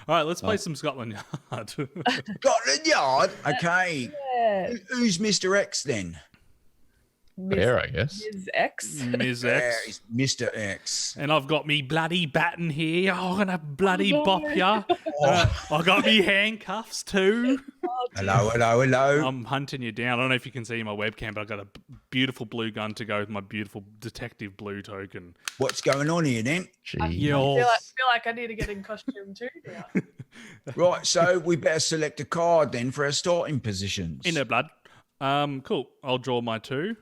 All right, let's play some Scotland Yard. Scotland Yard. Okay. Yeah. Who's Mr. X then? Bear, I guess. Ms. X. Ms. There X. is Mr. X. And I've got me bloody baton here. I'm going to bloody Oh, no. bop ya. I've got me handcuffs too. Hello. I'm hunting you down. I don't know if you can see my webcam, but I've got a beautiful blue gun to go with my beautiful detective blue token. What's going on here then? I Gee. Yo. feel like I need to get in costume too now. Right, so we better select a card then for our starting positions. In her blood. Cool. I'll draw my two.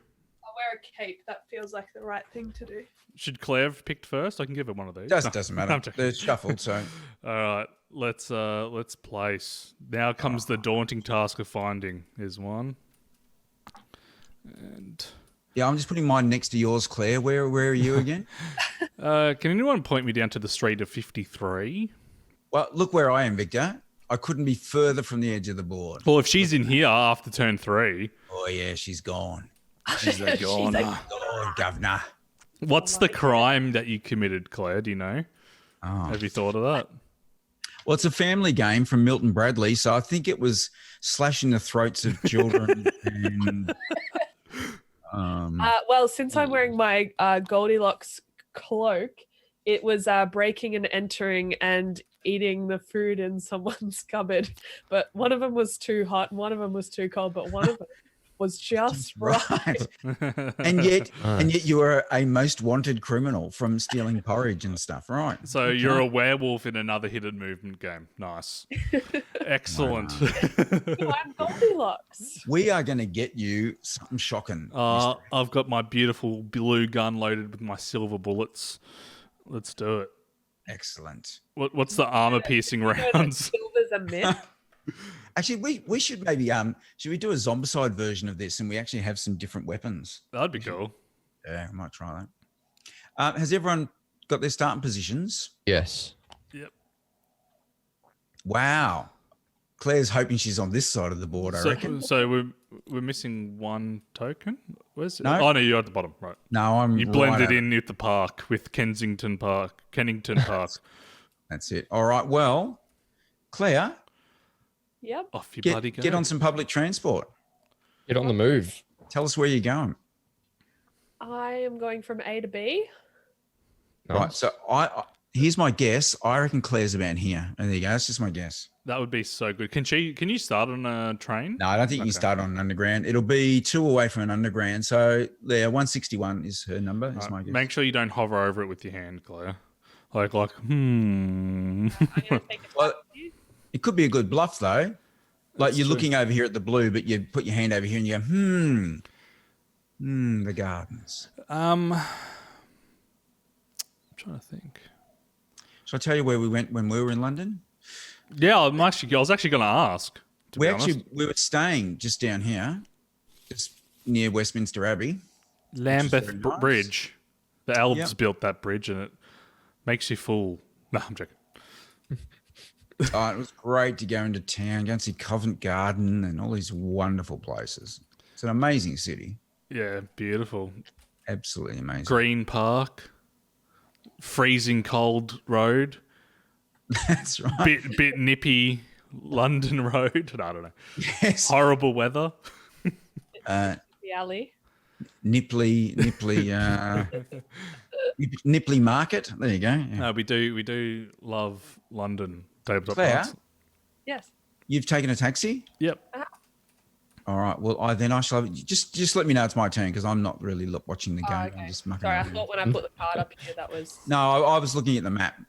I'll wear a cape. That feels like the right thing to do. Should Claire have picked first? I can give her one of these. Doesn't I'm matter. joking. They're shuffled, so All right, let's place. Now comes the daunting task of finding. Here's one. And yeah, I'm just putting mine next to yours, Claire. Where are you again? can anyone point me down to the street of 53? Well, look where I am, Victor. I couldn't be further from the edge of the board. Well, if she's in here after turn 3, Oh yeah, she's gone. she's a goner. Oh, governor. What's the crime that you committed, Claire? Do you know? Oh. Have you thought of that? Well, it's a family game from Milton Bradley, so I think it was slashing the throats of children and. Well, since I'm wearing my Goldilocks cloak, it was breaking and entering and eating the food in someone's cupboard. But one of them was too hot and one of them was too cold, but one of them was just right. and yet you are a most wanted criminal from stealing porridge and stuff, right? So you're a werewolf in another hidden movement game. Nice. Excellent. I'm Goldilocks. We are going to get you something shocking. Mr. I've got my beautiful blue gun loaded with my silver bullets. Let's do it. Excellent. What's the armor-piercing rounds? Silver's a myth. Actually, we should maybe should we do a zombicide version of this and we actually have some different weapons? That'd be cool. Yeah, I might try that. Has everyone got their starting positions? Yes. Yep. Wow. Claire's hoping she's on this side of the board, I reckon. So we're missing one token. Where's it? No. Oh no, you're at the bottom, right? No, I'm You right blended at it. in with the park, with Kennington Park. That's it. All right. Well, Claire, Yep. Off you bloody go. get on some public transport. Get on the move. Tell us where you're going. I am going from A to B. Right. Nice. So here's my guess. I reckon Claire's about here. And there you go. That's just my guess. That would be so good. Can you start on a train? No, I don't think you can start on an underground. It'll be 2 away from an underground. So yeah, 161 is her number. Is my guess. Make sure you don't hover over it with your hand, Claire. Like, I'm going to take a Well, taxi. It could be a good bluff though. Like That's you're true. looking over here at the blue, but you put your hand over here and you go, the gardens. I'm trying to think. Shall I tell you where we went when we were in London? Yeah, I was actually going to ask. To be honest. We were staying just down here, just near Westminster Abbey. Lambeth very nice. Bridge. The elves Yep. built that bridge, and it makes you full. No, I'm joking. Oh, it was great to go into town, go and see Covent Garden and all these wonderful places. It's an amazing city. Yeah, beautiful. Absolutely amazing. Green Park, freezing cold road, That's right. bit nippy London road. No, I don't know. Yes. Horrible weather. The alley. Nipley, Nipley Market. There you go. Yeah. No, we do love London tabletop Claire? cards. Yes. You've taken a taxi? Yep. All right. Well, I shall have, just let me know it's my turn because I'm not really watching the game. Oh, okay. I'm just mucking Sorry, I around. thought when I put the card up here that was No, I was looking at the map.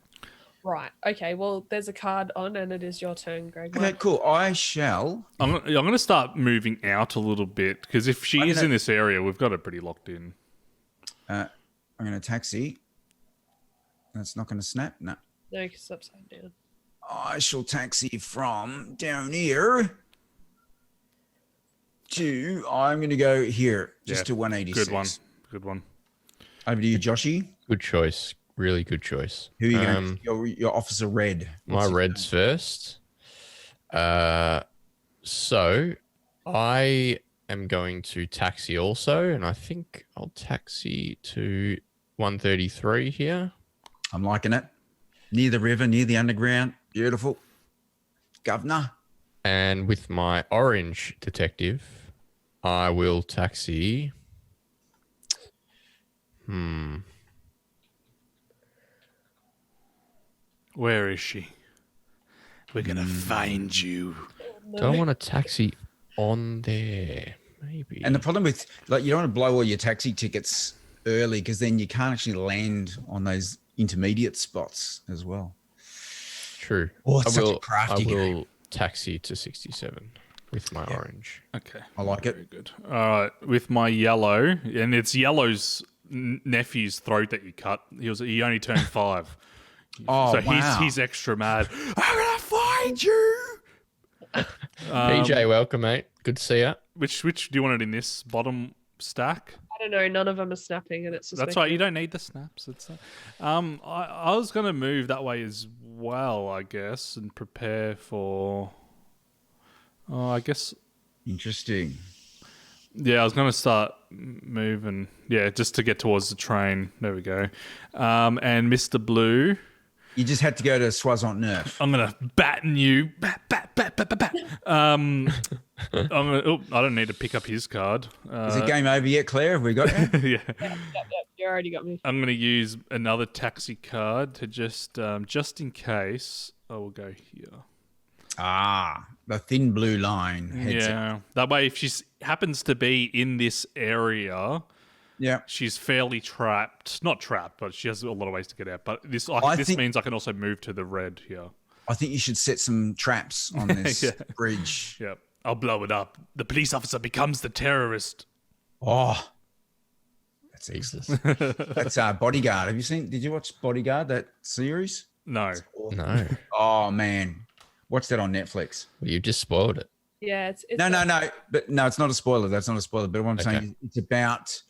right. Okay, well, there's a card on and it is your turn, Greg. Okay, cool. I shall. I'm going to start moving out a little bit because if she I'm is gonna- in this area, we've got it pretty locked in. I'm going to taxi. That's not going to snap. No. No, because it's upside down. I shall taxi from down here to. I'm going to go here just Yeah, to 186. Good one. Over to you, Joshy. Good choice. Really good choice. Who are you going? Your Officer Red. My What's his reds first. So I am going to taxi also, and I think I'll taxi to 133 here. name? I'm liking it. Near the river, near the underground. Beautiful. Governor. And with my orange detective, I will taxi. Where is she? We're gonna find you. Do I want a taxi on there? Maybe. And the problem with, like, you don't want to blow all your taxi tickets early because then you can't actually land on those intermediate spots as well. True. Oh, it's such a crafty I game. will taxi to 67 with my orange. Okay, I like it. very good. All right, with my yellow, and it's Yellow's nephew's throat that you cut. He only turned 5. Oh, So wow. he's extra mad. I'm gonna find you. PJ, welcome, mate. Good to see you. Which do you want it in this bottom stack? I don't know. None of them are snapping, and it's just That's right. You don't need the snaps. It's I was gonna move that way as well, I guess, and prepare for. Oh, I guess. Interesting. Yeah, I was gonna start moving. Yeah, just to get towards the train. There we go. And Mr. Blue. You just had to go to Soissons-Neuf. I'm gonna batten you. Bat, bat, bat, bat, bat, bat. I don't need to pick up his card. Is it game over yet, Claire? Have we got you? Yeah. Yep. You already got me. I'm gonna use another taxi card to just in case. I will go here. The thin blue line. Heads up. Yeah. That way, if she happens to be in this area, Yeah. she's fairly trapped. Not trapped, but she has a lot of ways to get out. But this means I can also move to the red here. I think you should set some traps on this Yeah. bridge. Yep. I'll blow it up. The police officer becomes the terrorist. Oh, that's excellent. That's Bodyguard. Did you watch Bodyguard, that series? No. No. Oh, man. Watch that on Netflix. Well, you just spoiled it. Yeah, it's No. But no, it's not a spoiler. That's not a spoiler. But what I'm saying is it's about,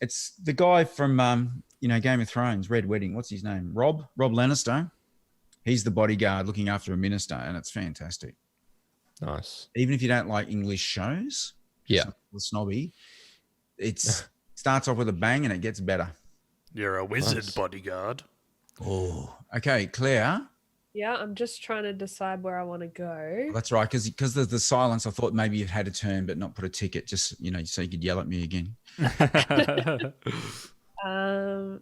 it's the guy from, Game of Thrones, Red Wedding. What's his name? Rob Lannister. He's the bodyguard looking after a minister, and it's fantastic. Nice. Even if you don't like English shows, Yeah. the snobby, it starts off with a bang and it gets better. You're a wizard, Nice. bodyguard. Oh, okay, Claire. Yeah, I'm just trying to decide where I want to go. That's right, because there's the silence. I thought maybe you'd had a turn, but not put a ticket, just so you could yell at me again. No,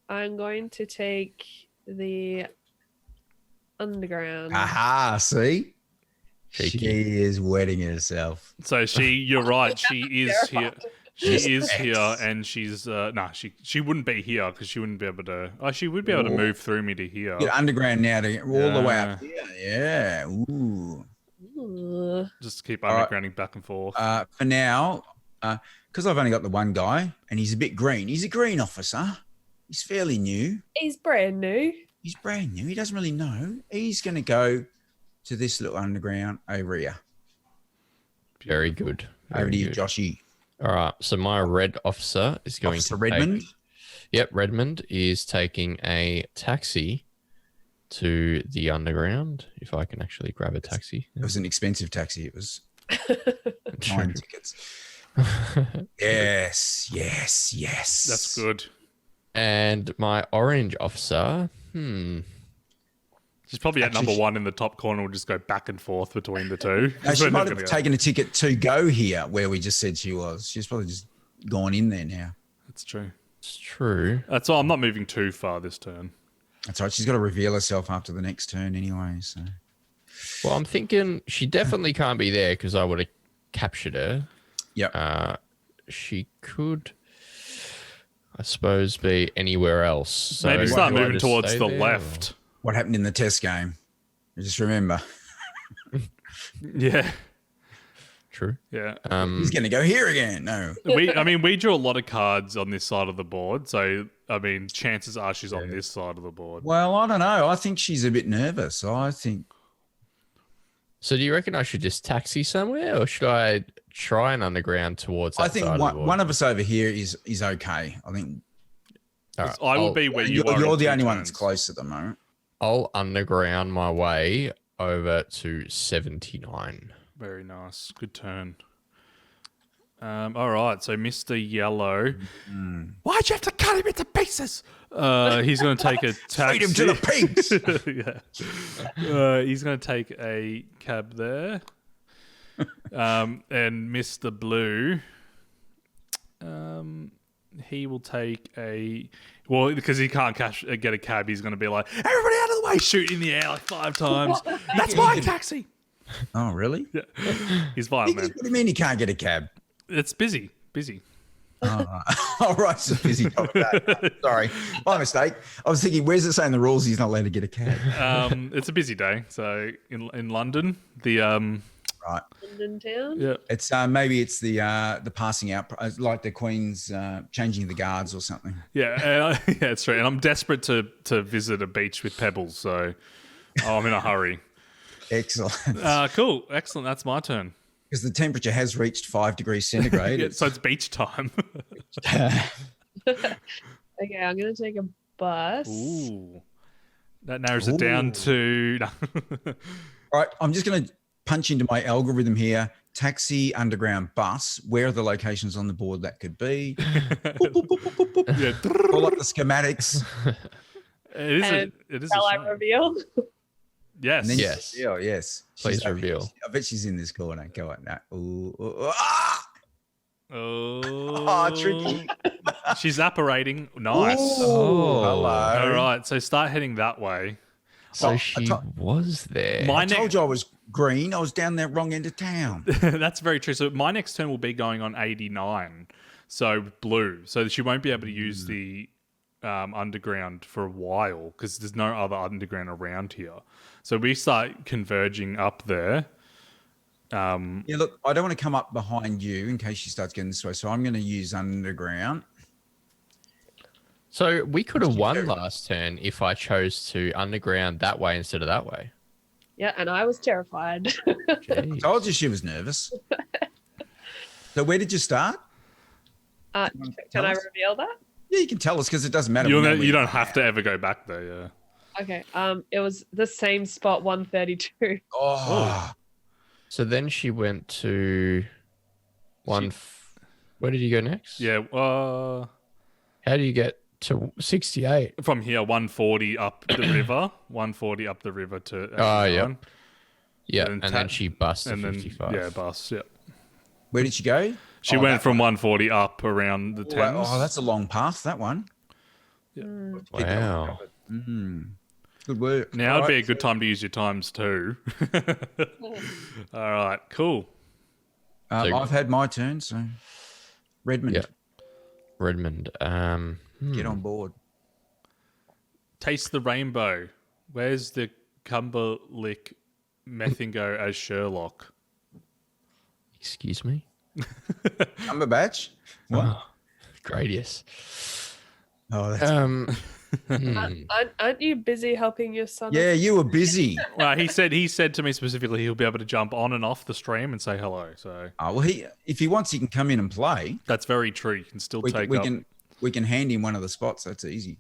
I'm going to take the underground. Aha! See, Cheeky. she is wetting herself. So you're right. She is here. She She's is here, X. and she's she wouldn't be here because she wouldn't be able to. Oh, she would be able to move through me to here. Get underground now to get all the way up Yeah. here. Yeah. Ooh. Ugh. Just keep right. undergrounding back and forth. For now, because I've only got the one guy, and he's a bit green. He's a green officer. He's fairly new. He's brand new. He's brand new. He doesn't really know. He's going to go to this little underground over here. Very good. Over to you, good. Joshy. All right. So my red officer is going Officer to Redmond. Yep, Redmond is taking a taxi to the underground. If I can actually grab a taxi. It was an expensive taxi. It was 9 tickets. Yes. That's good. And my orange officer, She's probably at Actually, number 1 in the top corner. We'll just go back and forth between the two. No, she We're not might have gonna go- taken a ticket to go here where we just said she was. She's probably just gone in there now. That's true. it's true. That's all. I'm not moving too far this turn. That's right. She's got to reveal herself after the next turn anyway. So Well, I'm thinking she definitely can't be there because I would have captured her. yep. She could, I suppose, be anywhere else. So Maybe start do I moving just towards stay the there, left. What happened in the test game? You just remember. Yeah. or- True. Yeah. He's going to go here again. No. We drew a lot of cards on this side of the board. So, chances are she's on this side of the board. Well, I don't know. I think she's a bit nervous. I think So do you reckon I should just taxi somewhere or should I try an underground towards that side of the board? one of us over here is okay. I think All right, I will be where you are. you're in the 2 only one that's turns. close at the moment. I'll underground my way over to 79. Very nice. Good turn. All right, so Mr. Yellow. Why'd you have to cut him into pieces? He's going to take a taxi. Feed him to the pigs. Yeah. He's going to take a cab there. And Mr. Blue, he will take a... Well, because he can't get a cab, he's going to be like, everybody out of the way, shoot in the air like 5 times. That's my taxi. Oh, really? Yeah. He's violent, man. What do you mean he can't get a cab? It's busy. All right, so busy. Sorry, my mistake. I was thinking, where's it saying the rules he's not allowed to get a cab? It's a busy day. So in London, the Right. London town. yeah, It's maybe it's the passing out, like the Queen's changing the guards or something. yeah, yeah, it's true. And I'm desperate to visit a beach with pebbles, so I'm in a hurry. Excellent. Cool, excellent. That's my turn. Because the temperature has reached 5 degrees centigrade. Yeah, so it's beach time. Okay, I'm gonna take a bus. Ooh, that narrows it down to. All right, I'm just going to punch into my algorithm here. Taxi, underground, bus. Where are the locations on the board that could be? Yeah, All up the schematics. it is. Shall a I shame. reveal? Yes. And then Yes. Oh, yes. Please reveal. I bet she's in this corner. Go on. No. Ooh, ah! Oh, tricky. She's apparating. Nice. Oh, hello. All right, so start heading that way. So I she to- was there. My I told you I was green. I was down that wrong end of town. That's very true. So my next turn will be going on 89, so blue. So she won't be able to use the underground for a while because there's no other underground around here. So we start converging up there. Yeah, look, I don't want to come up behind you in case she starts getting this way. So I'm going to use underground. So we could have won do? last turn if I chose to underground that way instead of that way. Yeah, and I was terrified. Jeez. Told you she was nervous. So where did you start? Can tell I us? reveal that? Yeah, you can tell us because it doesn't matter. We know where You don't you're have at. to ever go back there. Yeah. Okay. It was the same spot, 132. Oh, So then she went to one. Where did you go next? Yeah. How do you get to 68? From here, 140 up the river. 140 up the river to. Oh, 89. yeah. Yeah, And and then she bussed to And then 55. yeah, bus. Yeah. where did she go? She Oh, went that from one. 140 up around the Thames. Oh, that's a long path. That one. Wow. Good work. Now would All be a right. good time to use your times too. All right, cool. So- I've had my turn, so Redmond, Yeah. Redmond. get on board. Taste the rainbow. Where's the Cumberlick Methingo as Sherlock? Excuse me? Cumberbatch. What? Oh, Gradius. Oh, that's, Aren't you busy helping your son? yeah, you were busy. Well, he said to me specifically he'll be able to jump on and off the stream and say hello. So Oh, well, if he wants, he can come in and play. that's very true. You can still take up. We can hand him one of the spots. That's easy.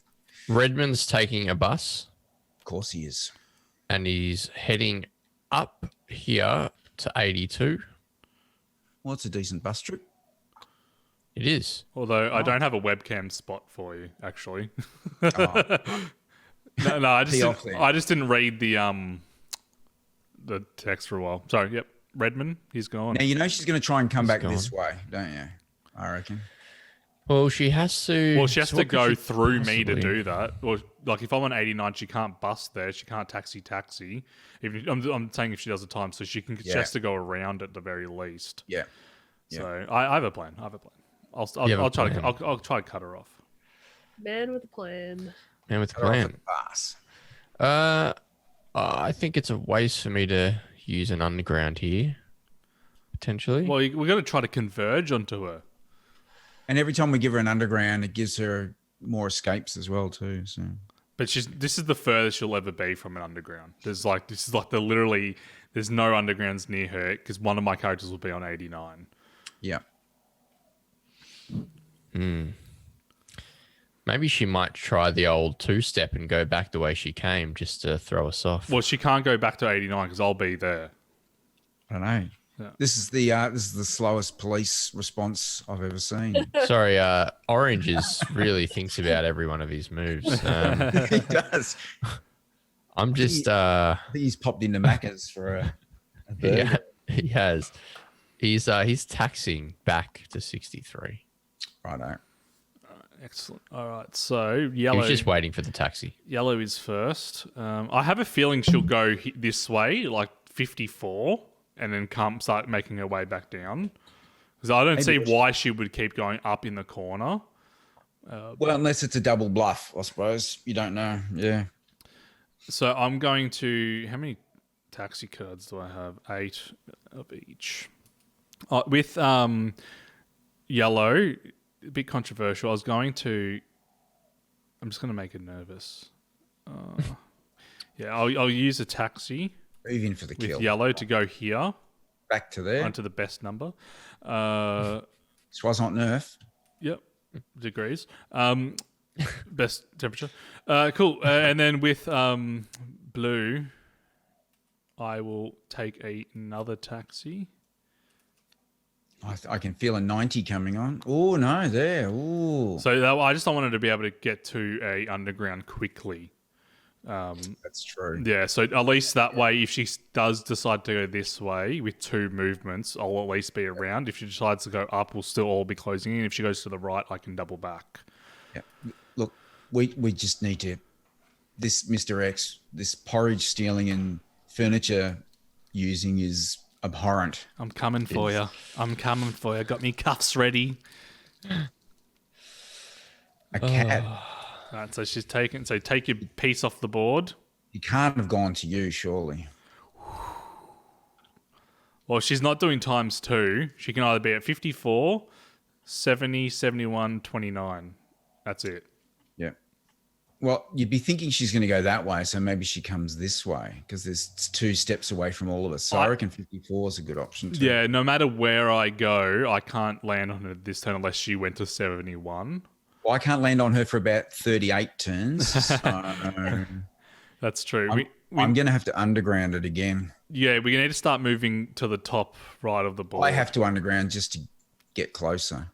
Redmond's taking a bus Of course, he is. and he's heading up here to 82. Well, it's a decent bus trip. It is. Although I don't have a webcam spot for you, actually. Oh, No, off then. I just didn't read the text for a while. Sorry. Yep, Redmond, he's gone. now you know she's going to try and come back gone. this way, don't you? I reckon. Well, she has to. Well, she has so to what could go she through me to possibly- do that. Or like if I'm on 89, she can't bus there. She can't taxi. I'm saying if she does the time, so she can. She Yeah. has to go around at the very least. Yeah. So I have a plan. I'll You have a I'll try plan. to I'll try to cut her off. Man with a plan. Man with a Cut off plan. at the bus. I think it's a waste for me to use an underground here, potentially. Well, we're going to try to converge onto her. And every time we give her an underground, it gives her more escapes as well too. So But this is the furthest she'll ever be from an underground. There's no undergrounds near her because one of my characters will be on 89. yeah. Maybe she might try the old two-step and go back the way she came just to throw us off. Well, she can't go back to 89 because I'll be there. I don't know. This is the slowest police response I've ever seen. Sorry, Orange really thinks about every one of his moves. He does. I'm just I think he's popped into Macca's for a burger. yeah, he has. He's taxing back to 63. Righto. Excellent. All right. So yellow. He was just waiting for the taxi. Yellow is first. I have a feeling she'll go this way, like 54, and then start making her way back down. Because I don't see why she would keep going up in the corner. Well, unless it's a double bluff, I suppose. You don't know. Yeah. So I'm going to... How many taxi cards do I have? 8 of each. With yellow, a bit controversial. I was going to... I'm just going to make her nervous. Yeah, I'll use a taxi Move in for the with kill. yellow to go here Back to there. onto the best number. Soissons nerf. Yep, degrees. Best temperature. Cool. And then with blue, I will take another taxi. I can feel a 90 coming on. Oh, no, there. Oh, So I just don't want her to be able to get to a underground quickly. that's true. Yeah, so at least that way, if she does decide to go this way with 2 movements, I'll at least be around. If she decides to go up, we'll still all be closing in. If she goes to the right, I can double back. Yeah. Look, we just need to... This Mr. X, this porridge stealing and furniture using is abhorrent. I'm coming for you. I'm coming for you. Got me cuffs ready. A cat. All right, so she's taken. So take your piece off the board. He can't have gone to you, surely. Well, she's not doing times 2. She can either be at 54, 70, 71, 29. That's it. Yeah. Well, you'd be thinking she's going to go that way, so maybe she comes this way because there's 2 steps away from all of us. So I reckon 54 is a good option too. Yeah, no matter where I go, I can't land on her this turn unless she went to 71. Well, I can't land on her for about 38 turns. So That's true. I'm going to have to underground it again. Yeah, we need to start moving to the top right of the board. I have to underground just to get closer.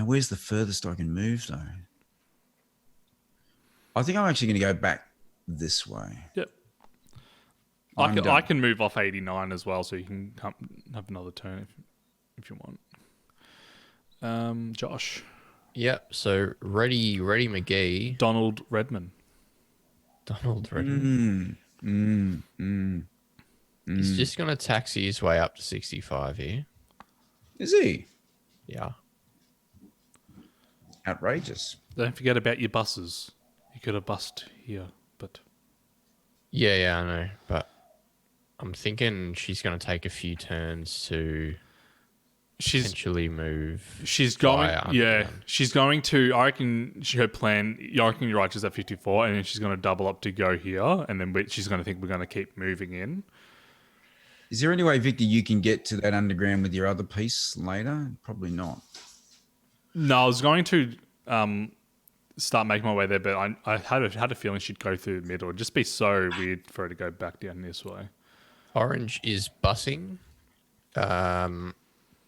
Where's the furthest I can move, though? I think I'm actually going to go back this way. Yep. I'm done. I can move off 89 as well, so you can have another turn if you want. Josh. Yep. So ready McGee. Donald Redman. Donald Redmond. He's just going to taxi his way up to 65 here. Is he? Yeah. Outrageous. Don't forget about your buses. You could have bussed here, but... Yeah, I know. But I'm thinking she's going to take a few turns to potentially move. She's going... Yeah, underground. she's going to... I reckon her plan... I reckon you're right, she's at 54, and then she's going to double up to go here, and then she's going to think we're going to keep moving in. Is there any way, Victor, you can get to that underground with your other piece later? Probably not. No, I was going to start making my way there, but I had a feeling she'd go through the middle. It'd just be so weird for her to go back down this way. Orange is bussing.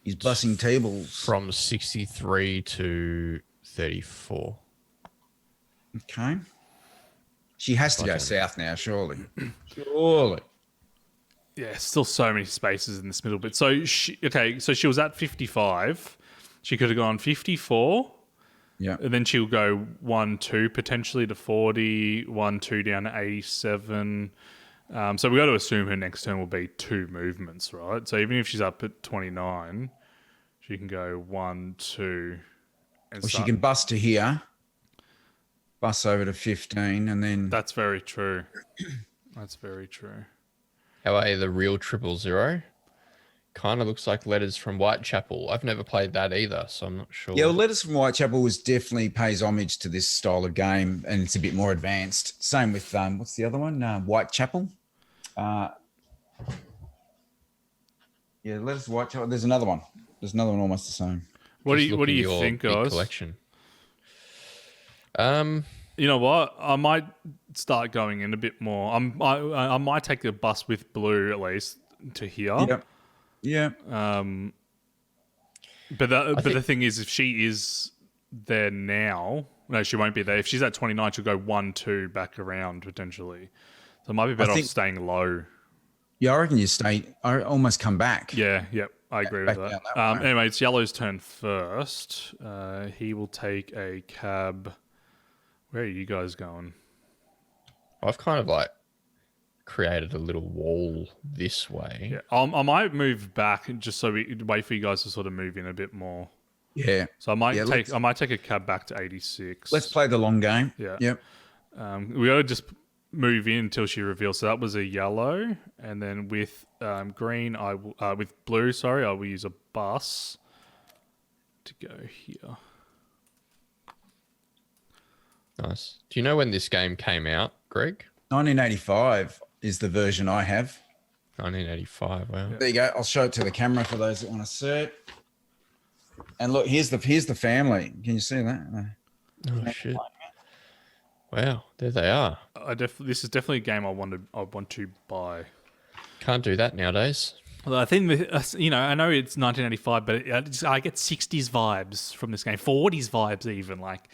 He's bussing tables. From 63 to 34. Okay. She has to go south now, surely. Surely. Yeah, still so many spaces in this middle bit. So she was at 55. She could have gone 54. Yeah. And then she'll go 1, 2, potentially to 40, 1, 2 down to 87. So we got to assume her next turn will be 2 movements, right? So even if she's up at 29, she can go 1, 2. Well, she can bus to here, bus over to 15, and then... That's very true. That's very true. How are the real 000? Kind of looks like letters from Whitechapel. I've never played that either, so I'm not sure. Yeah, well, Letters from Whitechapel definitely pays homage to this style of game, and it's a bit more advanced. Same with, what's the other one? Whitechapel. Yeah, Letters from Whitechapel. There's another one. There's another one almost the same. What do Just you look at your think, big guys? collection. You know what? I might start going in a bit more. I might take the bus with blue at least to here. Yep. Yeah. But the thing is, if she is there now, no, she won't be there. If she's at 29, she'll go 1-2 back around potentially. So it might be better off staying low. Yeah, I reckon you stay. I almost come back. Yeah, yep, I agree with that. Anyway, it's Yellow's turn first. He will take a cab. Where are you guys going? I've kind of like created a little wall this way. Yeah, I might move back just so we wait for you guys to sort of move in a bit more. Yeah. So I might take a cab back to 86. Let's play the long game. Yeah. Yep. We got to just move in until she reveals. So that was a yellow, and then with green, I will with blue. Sorry, I will use a bus to go here. Nice. Do you know when this game came out, Greg? 1985 is the version I have. 1985. Wow. There you go. I'll show it to the camera for those that want to see it. And look, here's the family. Can you see that? Oh shit! Wow, there they are. This is definitely a game I want to buy. Can't do that nowadays. Well, I think I know it's 1985, but I get 60s vibes from this game, 40s vibes even. Like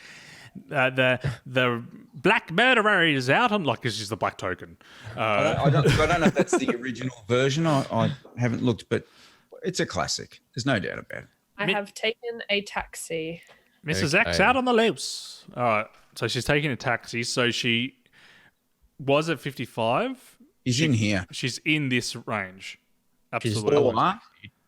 the black murderer is out on it's just the black token. I don't know if that's the original version. I haven't looked, but it's a classic. There's no doubt about it. I have taken a taxi. Mrs. X out on the loose. All right. So she's taking a taxi. So she was at 55. She's in here. She's in this range. Absolutely.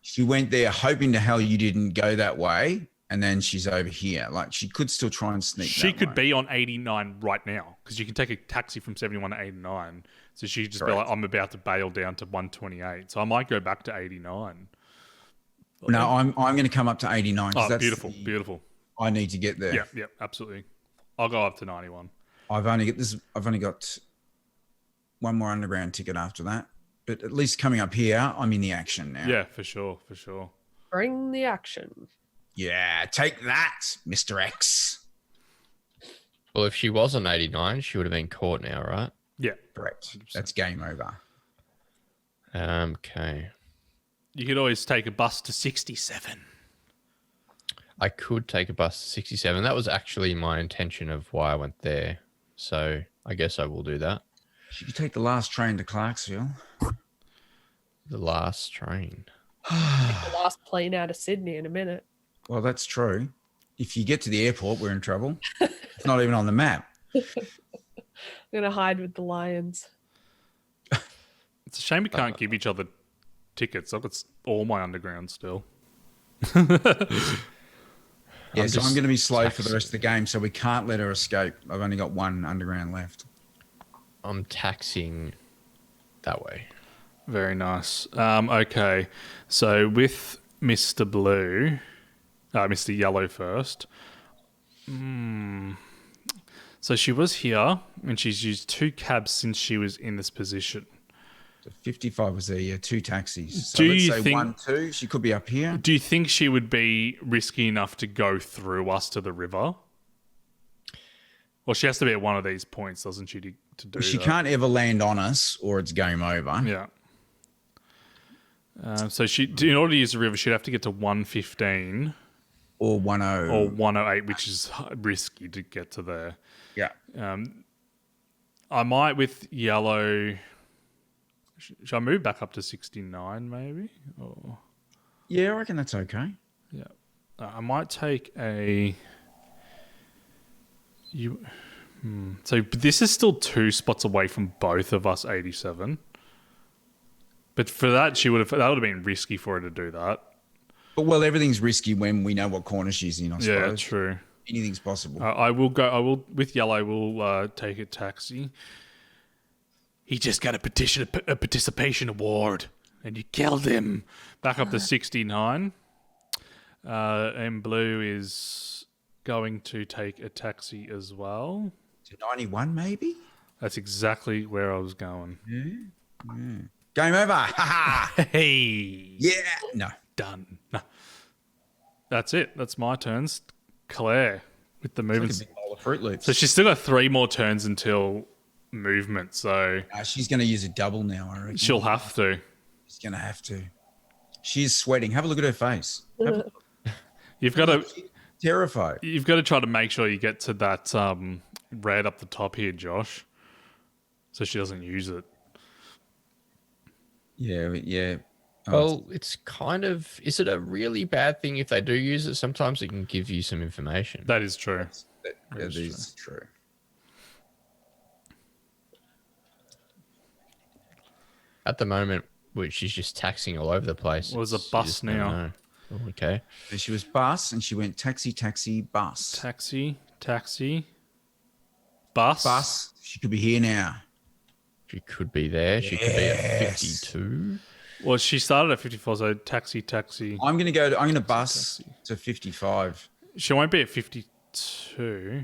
She went there hoping to hell you didn't go that way. And then she's over here. Like, she could still try and sneak. She could be on 89 right now because you can take a taxi from 71 to 89. So she just be like, I'm about to bail down to 128. So I might go back to 89. No, I'm going to come up to 89. Oh, beautiful, beautiful. I need to get there. Yeah, absolutely. I'll go up to 91. I've only got one more underground ticket after that. But at least coming up here, I'm in the action now. Yeah, for sure. Bring the action. Yeah, take that, Mr. X. Well, if she was on 89, she would have been caught now, right? Yeah. Correct. 100%. That's game over. Okay. You could always take a bus to 67. I could take a bus to 67. That was actually my intention of why I went there. So I guess I will do that. She could take the last train to Clarksville. The last train. The last plane out of Sydney in a minute. Well, that's true. If you get to the airport, we're in trouble. It's not even on the map. I'm going to hide with the lions. It's a shame we can't give each other tickets. I've got all my underground still. Yeah, so I'm going to be slow for the rest of the game, so we can't let her escape. I've only got one underground left. I'm taxing that way. Very nice. Okay, so with Mr. Blue, Mr. Yellow first. So she was here, and she's used 2 cabs since she was in this position. So 55 was there, 2 taxis. So Do let's you say think 1, 2. She could be up here. Do you think she would be risky enough to go through us to the river? Well, she has to be at one of these points, doesn't she, to do She that? can't ever land on us, or it's game over. Yeah. So in order to use the river, she'd have to get to 115 Or 10. or 108, which is risky to get to there. Yeah. I might with Yellow. Should I move back up to 69 maybe? Or Yeah, I reckon that's okay. yeah, I might take a. So this is still 2 spots away from both of us 87. But for that, that would have been risky for her to do that. But, well, everything's risky when we know what corner she's in, I suppose. Yeah, true. Anything's possible. I will with Yellow. We'll take a taxi. He just got a participation award, and you killed him. Back up to 69. And Blue is going to take a taxi as well. To 91, maybe? That's exactly where I was going. Yeah. Game over. Ha ha. Hey. Yeah. No. Done. No. That's it. That's my turns. Claire with the movements. Like a big bowl of Fruit Loops. So she's still got 3 more turns until movement. So She's going to use a double now, I reckon. she'll have to. She's going to have to. She's sweating. Have a look at her face. You've got to Terrified. try to make sure you get to that red up the top here, Josh, so she doesn't use it. Yeah. Well, it's kind of. Is it a really bad thing if they do use it? Sometimes it can give you some information. That is true. That is true. At the moment, which she's just taxing all over the place. Well, there's a She bus just don't now. know. Oh, okay. So she was bus, and she went taxi, bus. Taxi, bus. Bus. She could be here now. She could be there. She could be at 52. Well, she started at 54, so taxi. I'm gonna bus taxi. to 55. She won't be at 52.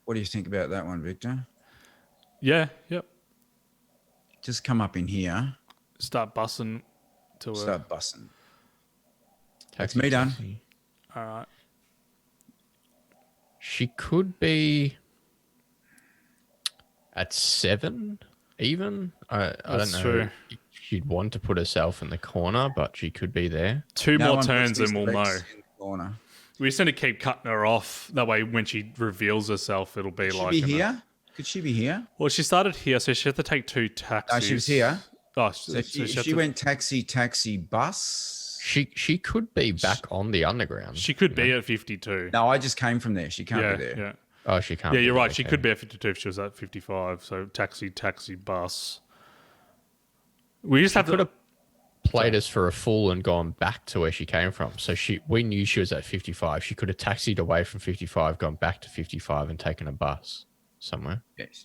What do you think about that one, Victor? Yeah, yep. Just come up in here. Start bussing to her. Start bussing. Taxi, me done. taxi. All right. She could be at 7 even. I don't That's know. true. If she'd want to put herself in the corner, but she could be there. Two No more one turns puts and we'll these know. legs in the corner. We just need to keep cutting her off. That way, when she reveals herself, it'll be Could like. she be here? Could she be here? Well, she started here, so she had to take 2 taxis. No, she was here. Oh, So she had she to- went taxi, bus. She could be back on the underground. She could be at 52. No, I just came from there. She can't yeah, be there. yeah. Oh, she can't. Yeah, be you're there, right. She okay. could be at 52 if she was at 55. So taxi, bus. We just have Could to. have played us for a fool and gone back to where she came from. So we knew she was at 55. She could have taxied away from 55, gone back to 55, and taken a bus somewhere.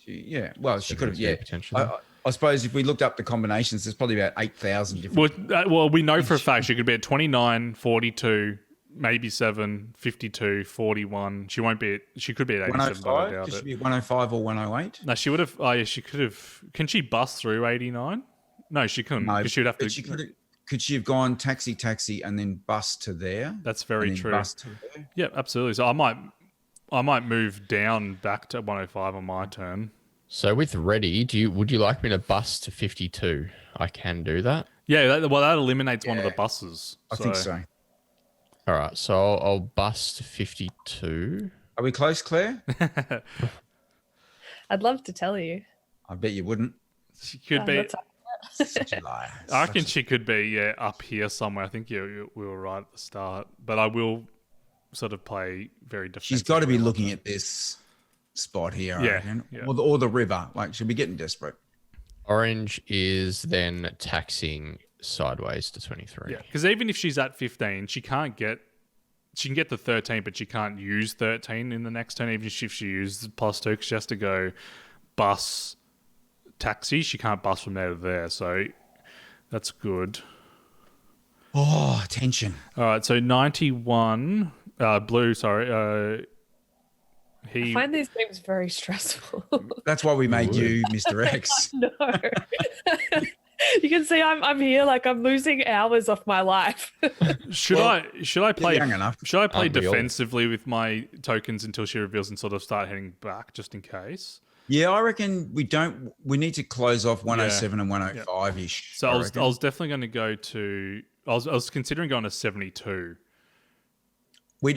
Yeah. Well, she could have. 72 Yeah. potentially. I suppose if we looked up the combinations, there's probably about 8,000 different. Well, we know for a fact she could be at 29, 42, maybe 7, 52, 41. She won't be at. She could be at 87, but I 105? doubt Could she it. be at 105 or 108? No, she would have. Oh, yeah, she could have. Can she bust through 89? No, she couldn't. No, Because she'd have to. but could she have gone taxi, and then bus to there? That's very and then true. Bus to there? Yeah, absolutely. So I might move down back to 105 on my turn. So with ready, would you like me to bus to 52? I can do that. Yeah, that eliminates one of the Yeah. buses. I think so. All right, so I'll bus to 52. Are we close, Claire? I'd love to tell you. I bet you wouldn't. She could be. Let's- Such a liar. I reckon she could be up here somewhere. I think we were right at the start, but I will sort of play very defensive. She's got to be looking at this spot here, I Yeah, reckon. yeah. Or the river. Like, she'll be getting desperate. Orange is then taxiing sideways to 23. Yeah, because even if she's at 15, she can get the 13, but she can't use 13 in the next turn. Even if she uses +2, because she has to go bus taxi. She can't bus from there to there, so that's good. Oh, tension. All right, so 91 blue. Sorry, I find these games very stressful. That's why we made you Mr. X. No. You can see I'm here like I'm losing hours of my life. Should I play young enough. Should I play Aren't we all? defensively with my tokens until she reveals and sort of start heading back just in case? Yeah, I reckon we need to close off 107 and 105 ish. So I was definitely going to go to. I was considering going to 72.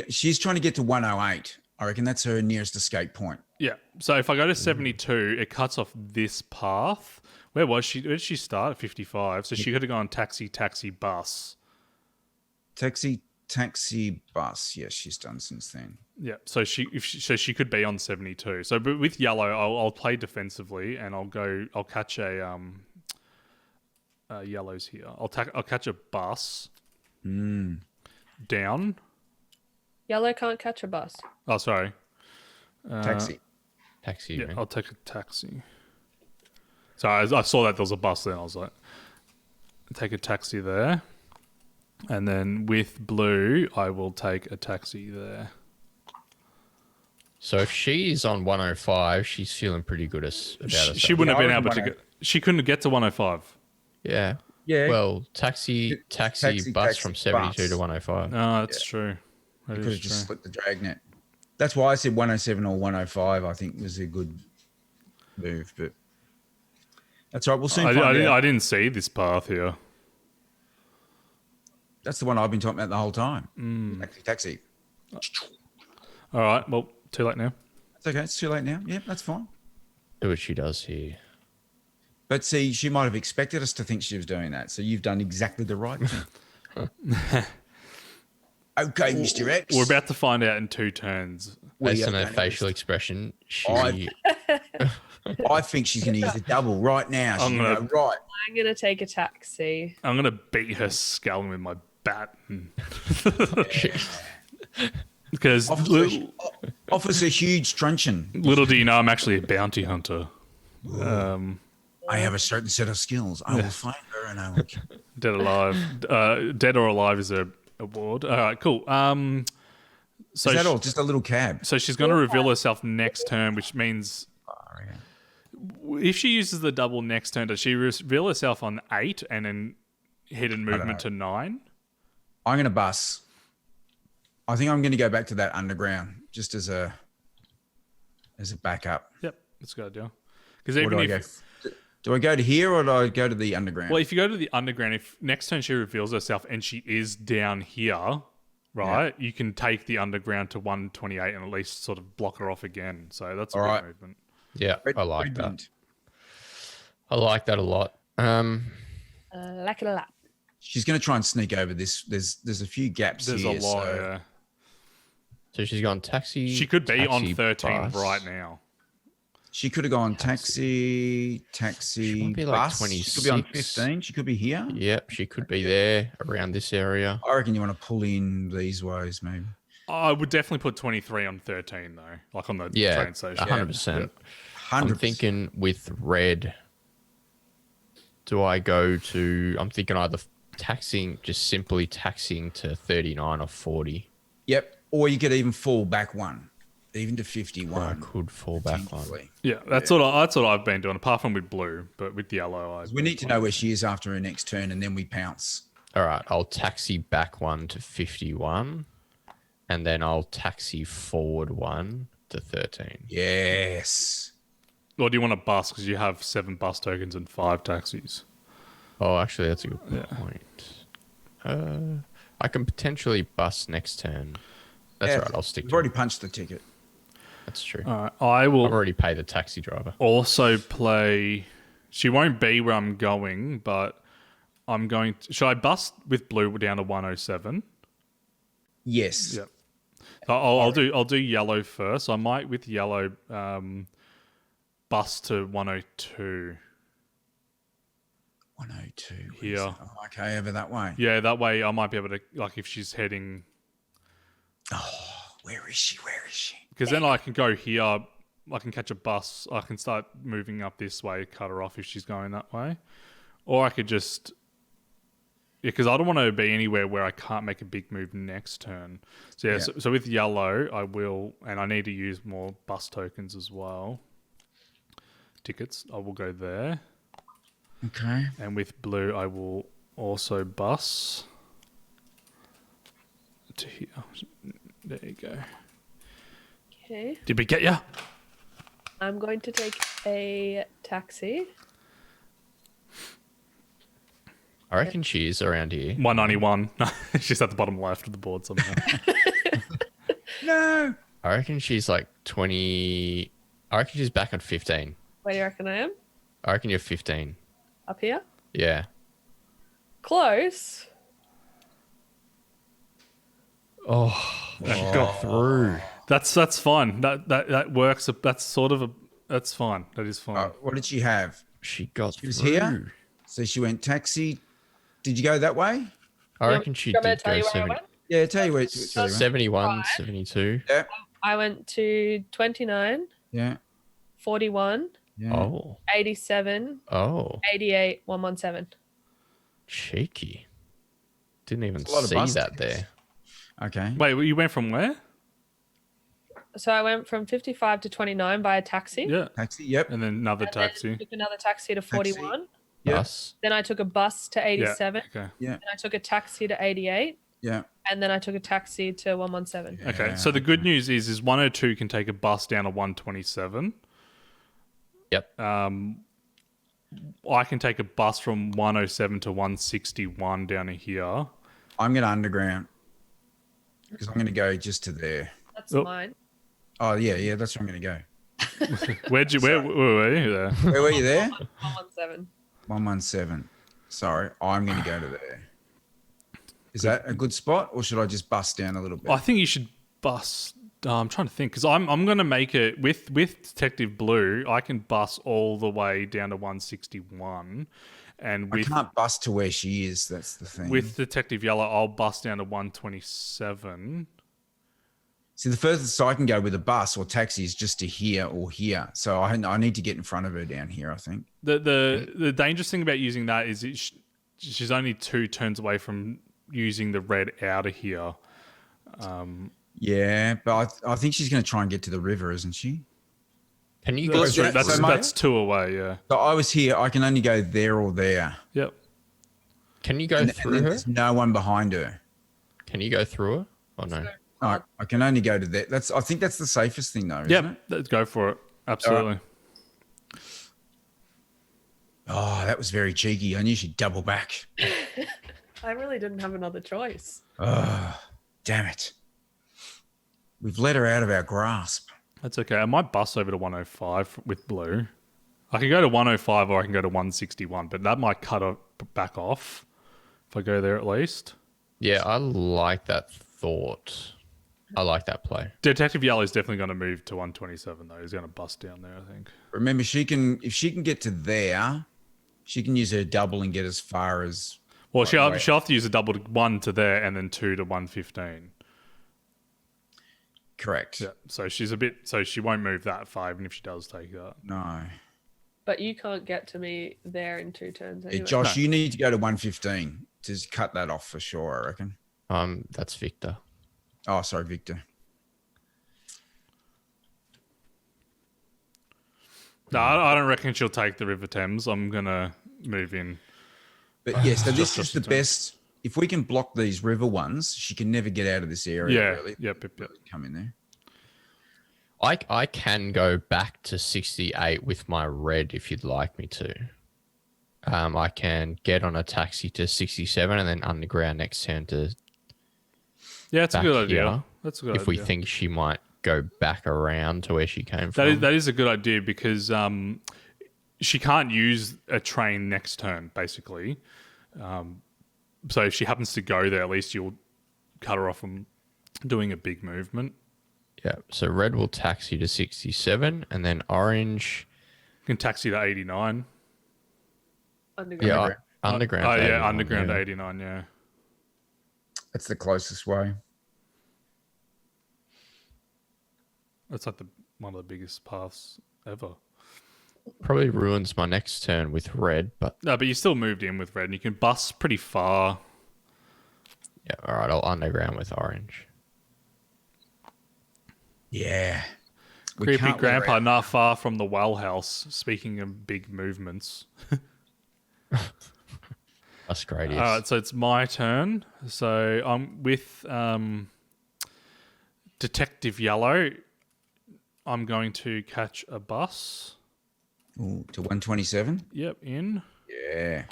She's trying to get to 108. I reckon that's her nearest escape point. Yeah. So if I go to 72, it cuts off this path. Where was she? Where did she start? At 55. So she could have gone taxi, bus. Taxi, bus. Yes, she's done since then. Yeah. So she could be on 72. So but with yellow, I'll play defensively and I'll catch a yellows here. I'll catch a bus. Down. Yellow can't catch a bus. Oh, sorry. Taxi. Taxi. Yeah, man. I'll take a taxi. So I saw that there was a bus there. I was like, take a taxi there. And then with blue, I will take a taxi there. So if she's on 105, she's feeling pretty good about herself. She wouldn't Yeah, have been I able to reckon get... She couldn't get to 105. Yeah. Yeah. Well, taxi, bus from 72 to 105. No, that's true. That Could is have just true. split the dragnet. That's why I said 107 or 105. I think was a good move, but that's all right. We'll soon find out. I didn't see this path here. That's the one I've been talking about the whole time. Taxi. All right. Well, too late now. It's okay. It's too late now. Yeah, that's fine. Do what she does here. But see, she might have expected us to think she was doing that. So you've done exactly the right thing. Okay, Mr. X. We're about to find out in 2 turns. Based on her going facial expression, she. I think she's going to use a double right now. She's I'm going to gonna- go, right. I'm gonna take a taxi. I'm gonna beat her skull with my bat. Because Officer Huge Truncheon. little do you know, I'm actually a bounty hunter. I have a certain set of skills. I will find her and I will kill her. Dead alive. Dead or alive is a award. All right, cool. So Is that all? Just a little cab. So she's going to reveal herself next turn, which means if she uses the double next turn, does she reveal herself on 8 and then hidden movement to 9? I'm going to bus. I think I'm going to go back to that underground just as a backup. Yep, that's a good idea. Because Or even do I if do I go to here or do I go to the underground? well, if you go to the underground, if next turn she reveals herself and she is down here, right, you can take the underground to 128 and at least sort of block her off again. So that's a All good right. movement. Yeah, I like that. Redmond. I like that a lot. Like it a lot. She's going to try and sneak over this. There's a few gaps There's here. a lot. so Yeah. So she's gone taxi. She could be on taxi, 13 bus. right now. she could have gone taxi, She might be like bus. She could be on 26. 15. She could be here. Yep, she could be there around this area. I reckon you want to pull in these ways, maybe. I would definitely put 23 on 13 though, like on the Yeah, train station. 100%. 100%. I'm thinking with red, do I go to, I'm thinking either taxing, just simply taxing to 39 or 40. Yep. Or you could even fall back one, even to Or I 51. could fall back one. potentially. Yeah, that's what I've been doing. Apart from with blue, but with yellow, We need to know where she is after her next turn, and then we pounce. All right, I'll taxi back one to 51, and then I'll taxi forward one to 13. Yes. Or do you want a bus because you have 7 bus tokens and 5 taxis? Oh, actually, that's a good point. I can potentially bus next turn. That's right, I'll stick We've to already it. punched the ticket. That's true. All right, I will I've already paid the taxi driver. also play. She won't be where I'm going, but I'm going. Should I bust with blue down to 107? Yes. Yep. So I'll do yellow first. I might with yellow bust to 102. 102. Here. Oh, okay, over that way. Yeah, that way I might be able to, like, if she's heading, Where is she? Where is she? because then I can go here. I can catch a bus. I can start moving up this way, cut her off if she's going that way, or I could just. Yeah, because I don't want to be anywhere where I can't make a big move next turn. So yeah, Yeah. So with yellow, I will, and I need to use more bus tokens as well. Tickets, I will go there. Okay. And with blue, I will also bus to here. There you go. Okay. Did we get ya? I'm going to take a taxi. I reckon she is around here. 191. She's at the bottom left of the board somehow. No. I reckon she's like 20. I reckon she's back on 15. Where do you reckon I am? I reckon you're 15. Up here? Yeah. Close. Oh, she got through. That's fine. That works. That's sort of a. That's fine. That is fine. What did she have? She got She was through. here? So she went taxi. Did you go that way? I reckon she Do you want me did to tell go you where I 70, went? Yeah, tell you where. Tell you where. 71, Right. 72. Yeah. I went to 29, Yeah. 41, Yeah. Oh. 87, Oh. 88, 117. Cheeky. Didn't even a lot of see bus that tickets. there. Okay. Wait, you went from where? So I went from 55 to 29 by a taxi. Yeah, Taxi. Yep. and then another And then taxi. took another taxi to 41. Yeah. Bus. Then I took a bus to Yeah. 87. Okay. Yeah. Then I took a taxi to 88. Yeah. And then I took a taxi to 117. Okay. Yeah. So the good news is 102 can take a bus down to 127. Yep. I can take a bus from 107 to 161 down to here. I'm going to underground because I'm going to go just to there. That's Oh. mine. Oh, yeah, that's where I'm going to go. Where were you there? Where were you there? 117. 117. Sorry, I'm going to go to there. Is that a good spot, or should I just bust down a little bit? I think you should bust. I'm trying to think because I'm going to make it with Detective Blue. I can bust all the way down to 161, and I with can't bust to where she is. That's the thing. with Detective Yellow, I'll bust down to 127. See, the furthest I can go with a bus or taxi is just to here or here. So I need to get in front of her down here, I think. The dangerous thing about using that is she's only 2 turns away from using the red out of here. Yeah, but I think she's going to try and get to the river, isn't she? Can you go? That's 2 away. Yeah. So I was here. I can only go there or there. Yep. Can you go And through then her? there's no one behind her. Can you go through her? Oh no. I can only go to that. I think that's the safest thing, though, isn't Yep. it? Let's go for it. Absolutely. Oh, that was very cheeky. I knew she'd double back. I really didn't have another choice. Oh, damn it. We've let her out of our grasp. That's okay. I might bust over to 105 with Blue. I can go to 105 or I can go to 161, but that might cut it back off if I go there at least. Yeah, I like that thought. I like that play. Detective Yellow is definitely going to move to 127 though. He's going to bust down there, I think. Remember, if she can get to there, she can use her double and get as far as... Well, she'll have to use a double 1 to there and then 2 to 115. Correct. Yeah. So she won't move that far even if she does take that. No. But you can't get to me there in 2 turns Hey, anyway. Josh, you need to go to 115 to cut that off for sure, I reckon. That's Victor. Oh, sorry, Victor. No, I don't reckon she'll take the River Thames. I'm going to move in. But yeah, so this Just is the in time. best. If we can block these river ones, she can never get out of this area. Yeah. Really. Yep. Come in there. I can go back to 68 with my red if you'd like me to. I can get on a taxi to 67 and then underground next turn to Yeah, it's a back good idea. here, That's a good if we idea. think she might go back around to where she came from. That is a good idea because she can't use a train next turn, basically. So if she happens to go there, at least you'll cut her off from doing a big movement. Yeah, so red will taxi to 67 and then orange. You can taxi to 89. Underground. Yeah, underground. Oh, to yeah, 81, underground yeah. to 89, yeah. That's the closest way. That's like one of the biggest paths ever. Probably ruins my next turn with red, but No, but you still moved in with red and you can bus pretty far. yeah, all right, I'll underground with orange. Yeah. We Creepy can't let her grandpa out. not far from the well house, speaking of big movements. That's great. All right, so it's my turn. So I'm with Detective Yellow. I'm going to catch a bus. Ooh, to 127. Yep, in. Yeah.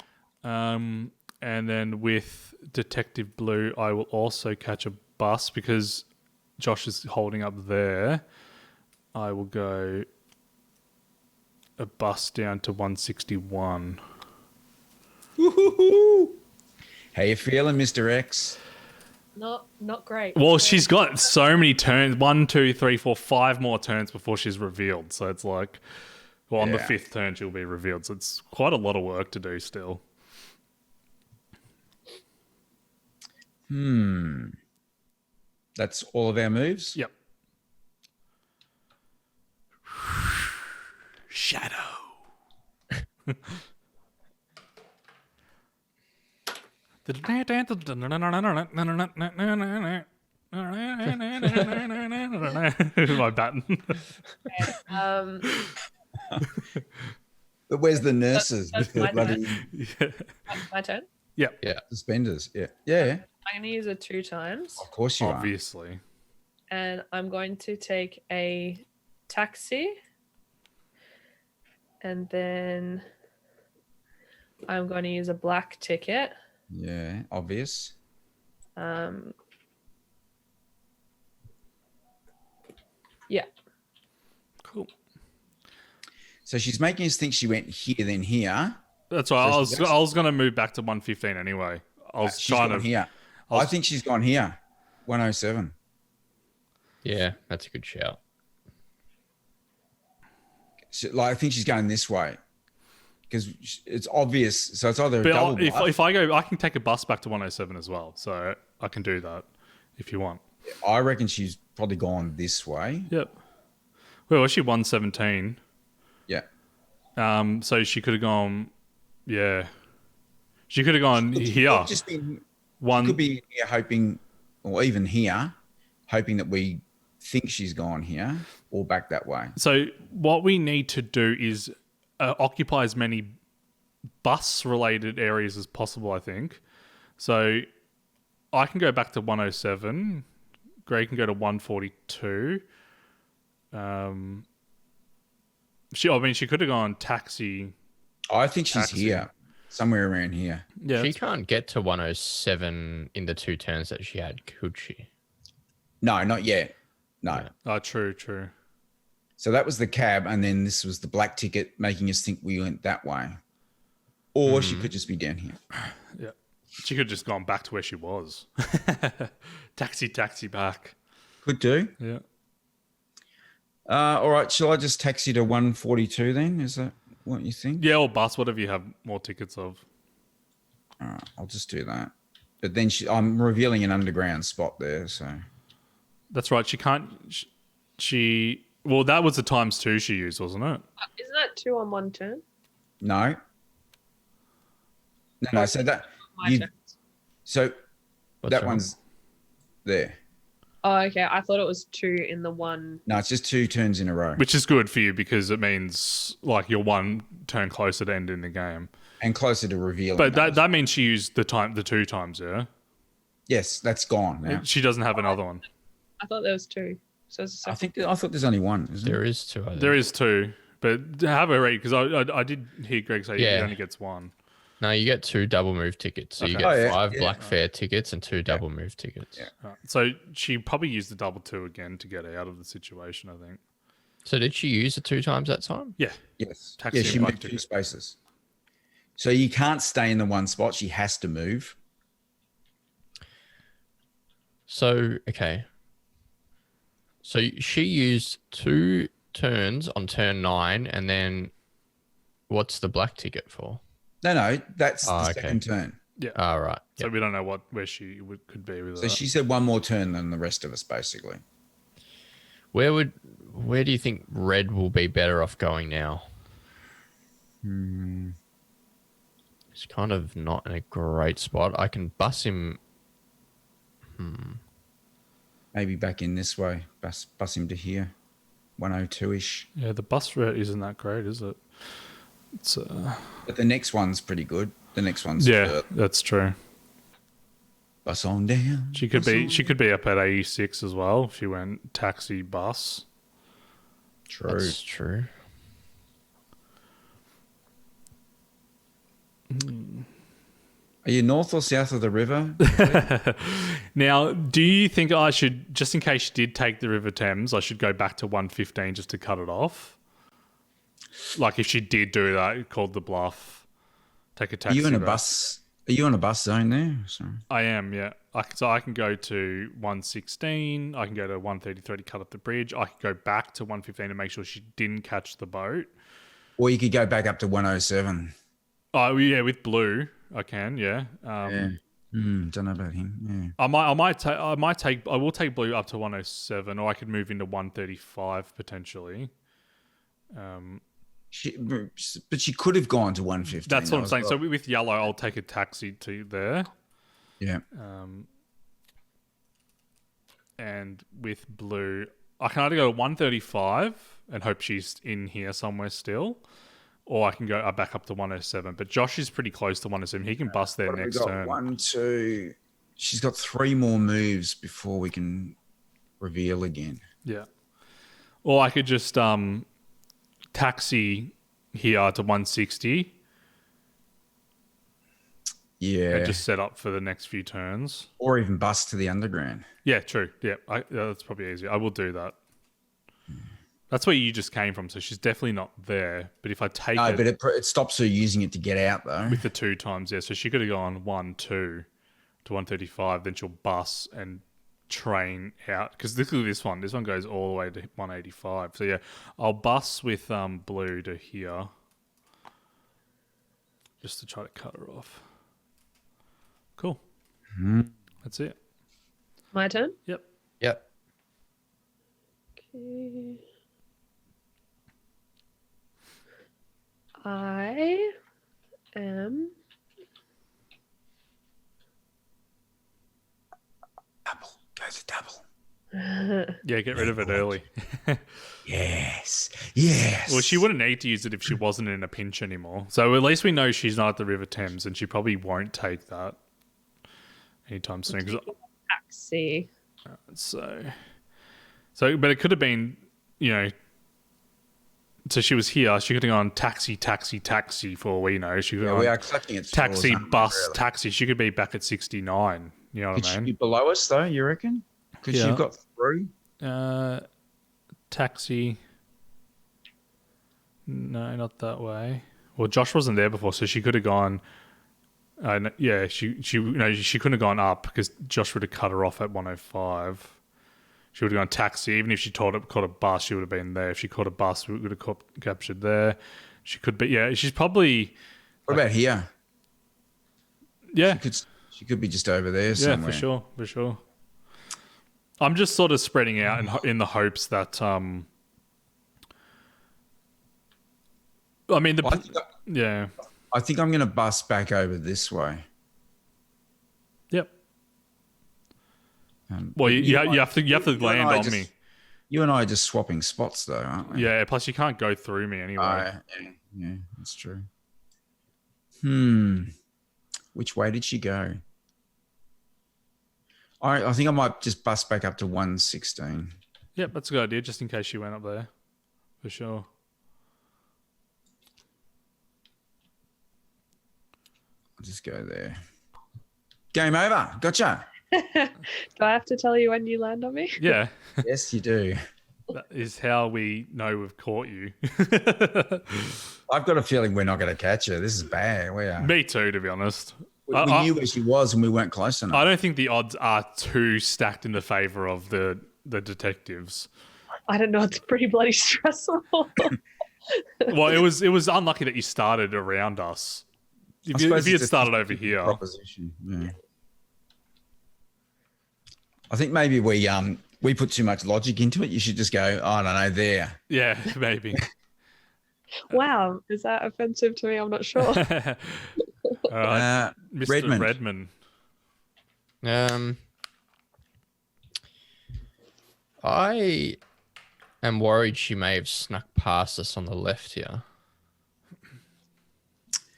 And then with Detective Blue, I will also catch a bus because Josh is holding up there. I will go a bus down to 161. Woo-hoo-hoo. How you feeling, Mr. X? Not great. Well, she's got so many turns. 1, 2, 3, 4, 5 more turns before she's revealed. So it's like, well, on the Yeah. 5th turn, she'll be revealed. So it's quite a lot of work to do still. That's all of our moves? Yep. Shadow. My button. Um, But where's the nurses That's with the my bloody my turn. Yep. suspenders? Yeah. Yeah. I'm going to use it 2 times, Of course you are. Obviously. and I'm going to take a taxi, and then I'm going to use a black ticket, Yeah. Obvious. Yeah. Cool. So she's making us think she went here, then here. That's why So I was going to move back to 115 anyway. I was She's trying gone to. here. I think she's gone here. 107. Yeah, that's a good shout. So, I think she's going this way because it's obvious. So it's either a But double if bluff. I go, I can take a bus back to 107 as well. So I can do that if you want. I reckon she's probably gone this way. Yep. Well, was she 117? Yeah. So she could have gone. Yeah. She could have gone here. Just been, One could be here hoping, or even here, hoping that we think she's gone here or back that way. So what we need to do is occupy as many bus-related areas as possible, I think. So I can go back to 107. Greg can go to 142. She could have gone taxi. I think she's here, somewhere around here. Yeah, She can't get to 107 in the 2 turns that she had, could she? No, not yet. No. Yeah. oh, true. So that was the cab, and then this was the black ticket, making us think we went that way. Or she could just be down here. Yeah, she could have just gone back to where she was. taxi back. Could do. Yeah. All right. Shall I just taxi to 142 then? Is that what you think? Yeah, or bus, whatever you have more tickets of. All right. I'll just do that. But then I'm revealing an underground spot there. So That's right. She can't. Well, that was the times 2 she used, wasn't it? Isn't that 2 on 1 turn? no. No. So that My you. turn. So What's that wrong? one's there. Oh, okay. I thought it was 2 in the 1. No, it's just 2 turns in a row. Which is good for you because it means like you're 1 turn closer to ending the game. And closer to revealing. But those. that means she used the 2 times, yeah? Yes, that's gone now. She doesn't have another one. I thought there was 2. So it's a second. I thought there's only one. Isn't There is 2 others. There is 2, but have a read because I did hear Greg say he Yeah. only gets 1. No, you get 2 double move tickets. So you Okay. get Oh, yeah, 5 yeah. black fare tickets and 2 double move tickets. Yeah. So she probably used the double 2 again to get out of the situation, I think. So did she use it 2 times that time? Yeah. Yes. Taxi Yeah, and she black moved 2 ticket. spaces. So you can't stay in the one spot. She has to move. So, okay. So she used 2 turns on turn 9, and then what's the black ticket for? No, that's Oh, the okay. second turn. Yeah. Oh, right. So Yep. we don't know where she could be with So that. she said one more turn than the rest of us, basically. Where do you think red will be better off going now? It's kind of not in a great spot. I can bus him. Maybe back in this way. Bus him to here. 102-ish. Yeah, the bus route isn't that great, is it? It's But the next one's pretty good. The next one's yeah, that's true. bus on down. She could be up at 86 as well if she went taxi bus. True. That's true. Are you north or south of the river? Now, do you think I should, just in case she did take the River Thames, I should go back to 115 just to cut it off? Like if she did do that, called the bluff, take a Are taxi. you in a back. bus? Are you on a bus zone there? Sorry. I am, yeah. So I can go to 116. I can go to 133 to cut up the bridge. I could go back to 115 to make sure she didn't catch the boat. Or you could go back up to 107. Oh yeah, with blue I can, yeah. Yeah. Don't know about him. Yeah. I will take blue up to 107, or I could move into 135 potentially. But she could have gone to 115. That's what I'm as saying. well. So with yellow, I'll take a taxi to there. Yeah. And with blue, I can either go to 135 and hope she's in here somewhere still, or I can go back up to 107. But Josh is pretty close to 107. He can bust there What have we next got? turn. 1, 2. She's got 3 more moves before we can reveal again. Yeah. Or I could just taxi here to 160. Yeah. and just set up for the next few turns. Or even bust to the underground. Yeah, true. Yeah, that's probably easier. I will do that. That's where you just came from, so she's definitely not there. But if I take No, it but it stops her using it to get out, though. with the 2 times, yeah, so she could have gone 1, 2 to 135, then she'll bus and train out. Because look at this one. This one goes all the way to 185. So, yeah, I'll bus with blue to here just to try to cut her off. Cool. That's it. My turn. Yep. Yep. Okay. I am Double. Go to double. Yeah, get rid of it early. Yes. Yes. Well, she wouldn't need to use it if she wasn't in a pinch anymore. So at least we know she's not at the River Thames, and she probably won't take that anytime soon. taxi. But it could have been, so she was here. She could have gone taxi, taxi, taxi for all we know. She could have we gone are collecting it. taxi, bus, taxi. She could be back at 69. You know Could what I she be mean? below us, though, you reckon? Could she Yeah. have got through? Taxi. No, not that way. Well, Josh wasn't there before, so she could have gone. She couldn't have gone up because Josh would have cut her off at 105. She would have gone taxi. Even if she caught a bus, she would have been there. If she caught a bus, we would have captured there. She could be. Yeah, she's probably. What about here? Yeah, She could be just over there somewhere. for sure. I'm just sort of spreading out in the hopes that I mean I think I'm going to bust back over this way. Yep. Well, you have to land on me. You and I are just swapping spots, though, aren't we? Yeah. Plus, you can't go through me anyway. Yeah, that's true. Which way did she go? I think I might just bust back up to 116. Yep, that's a good idea, just in case she went up there, for sure. I'll just go there. Game over. Gotcha. Do I have to tell you when you land on me? Yeah, Yes, you do. that is how we know we've caught you. I've got a feeling we're not going to catch her. This is bad. We are. Me too, to be honest. We knew where she was and we weren't close enough. I don't think the odds are too stacked in the favor of the detectives. I don't know. It's pretty bloody stressful. Well, it was unlucky that you started around us. If you had started over here, proposition. Yeah. I think maybe we put too much logic into it. You should just go, I don't know, there. yeah, maybe. Wow, is that offensive to me? I'm not sure. All right, Mr. Redmond. I am worried she may have snuck past us on the left here.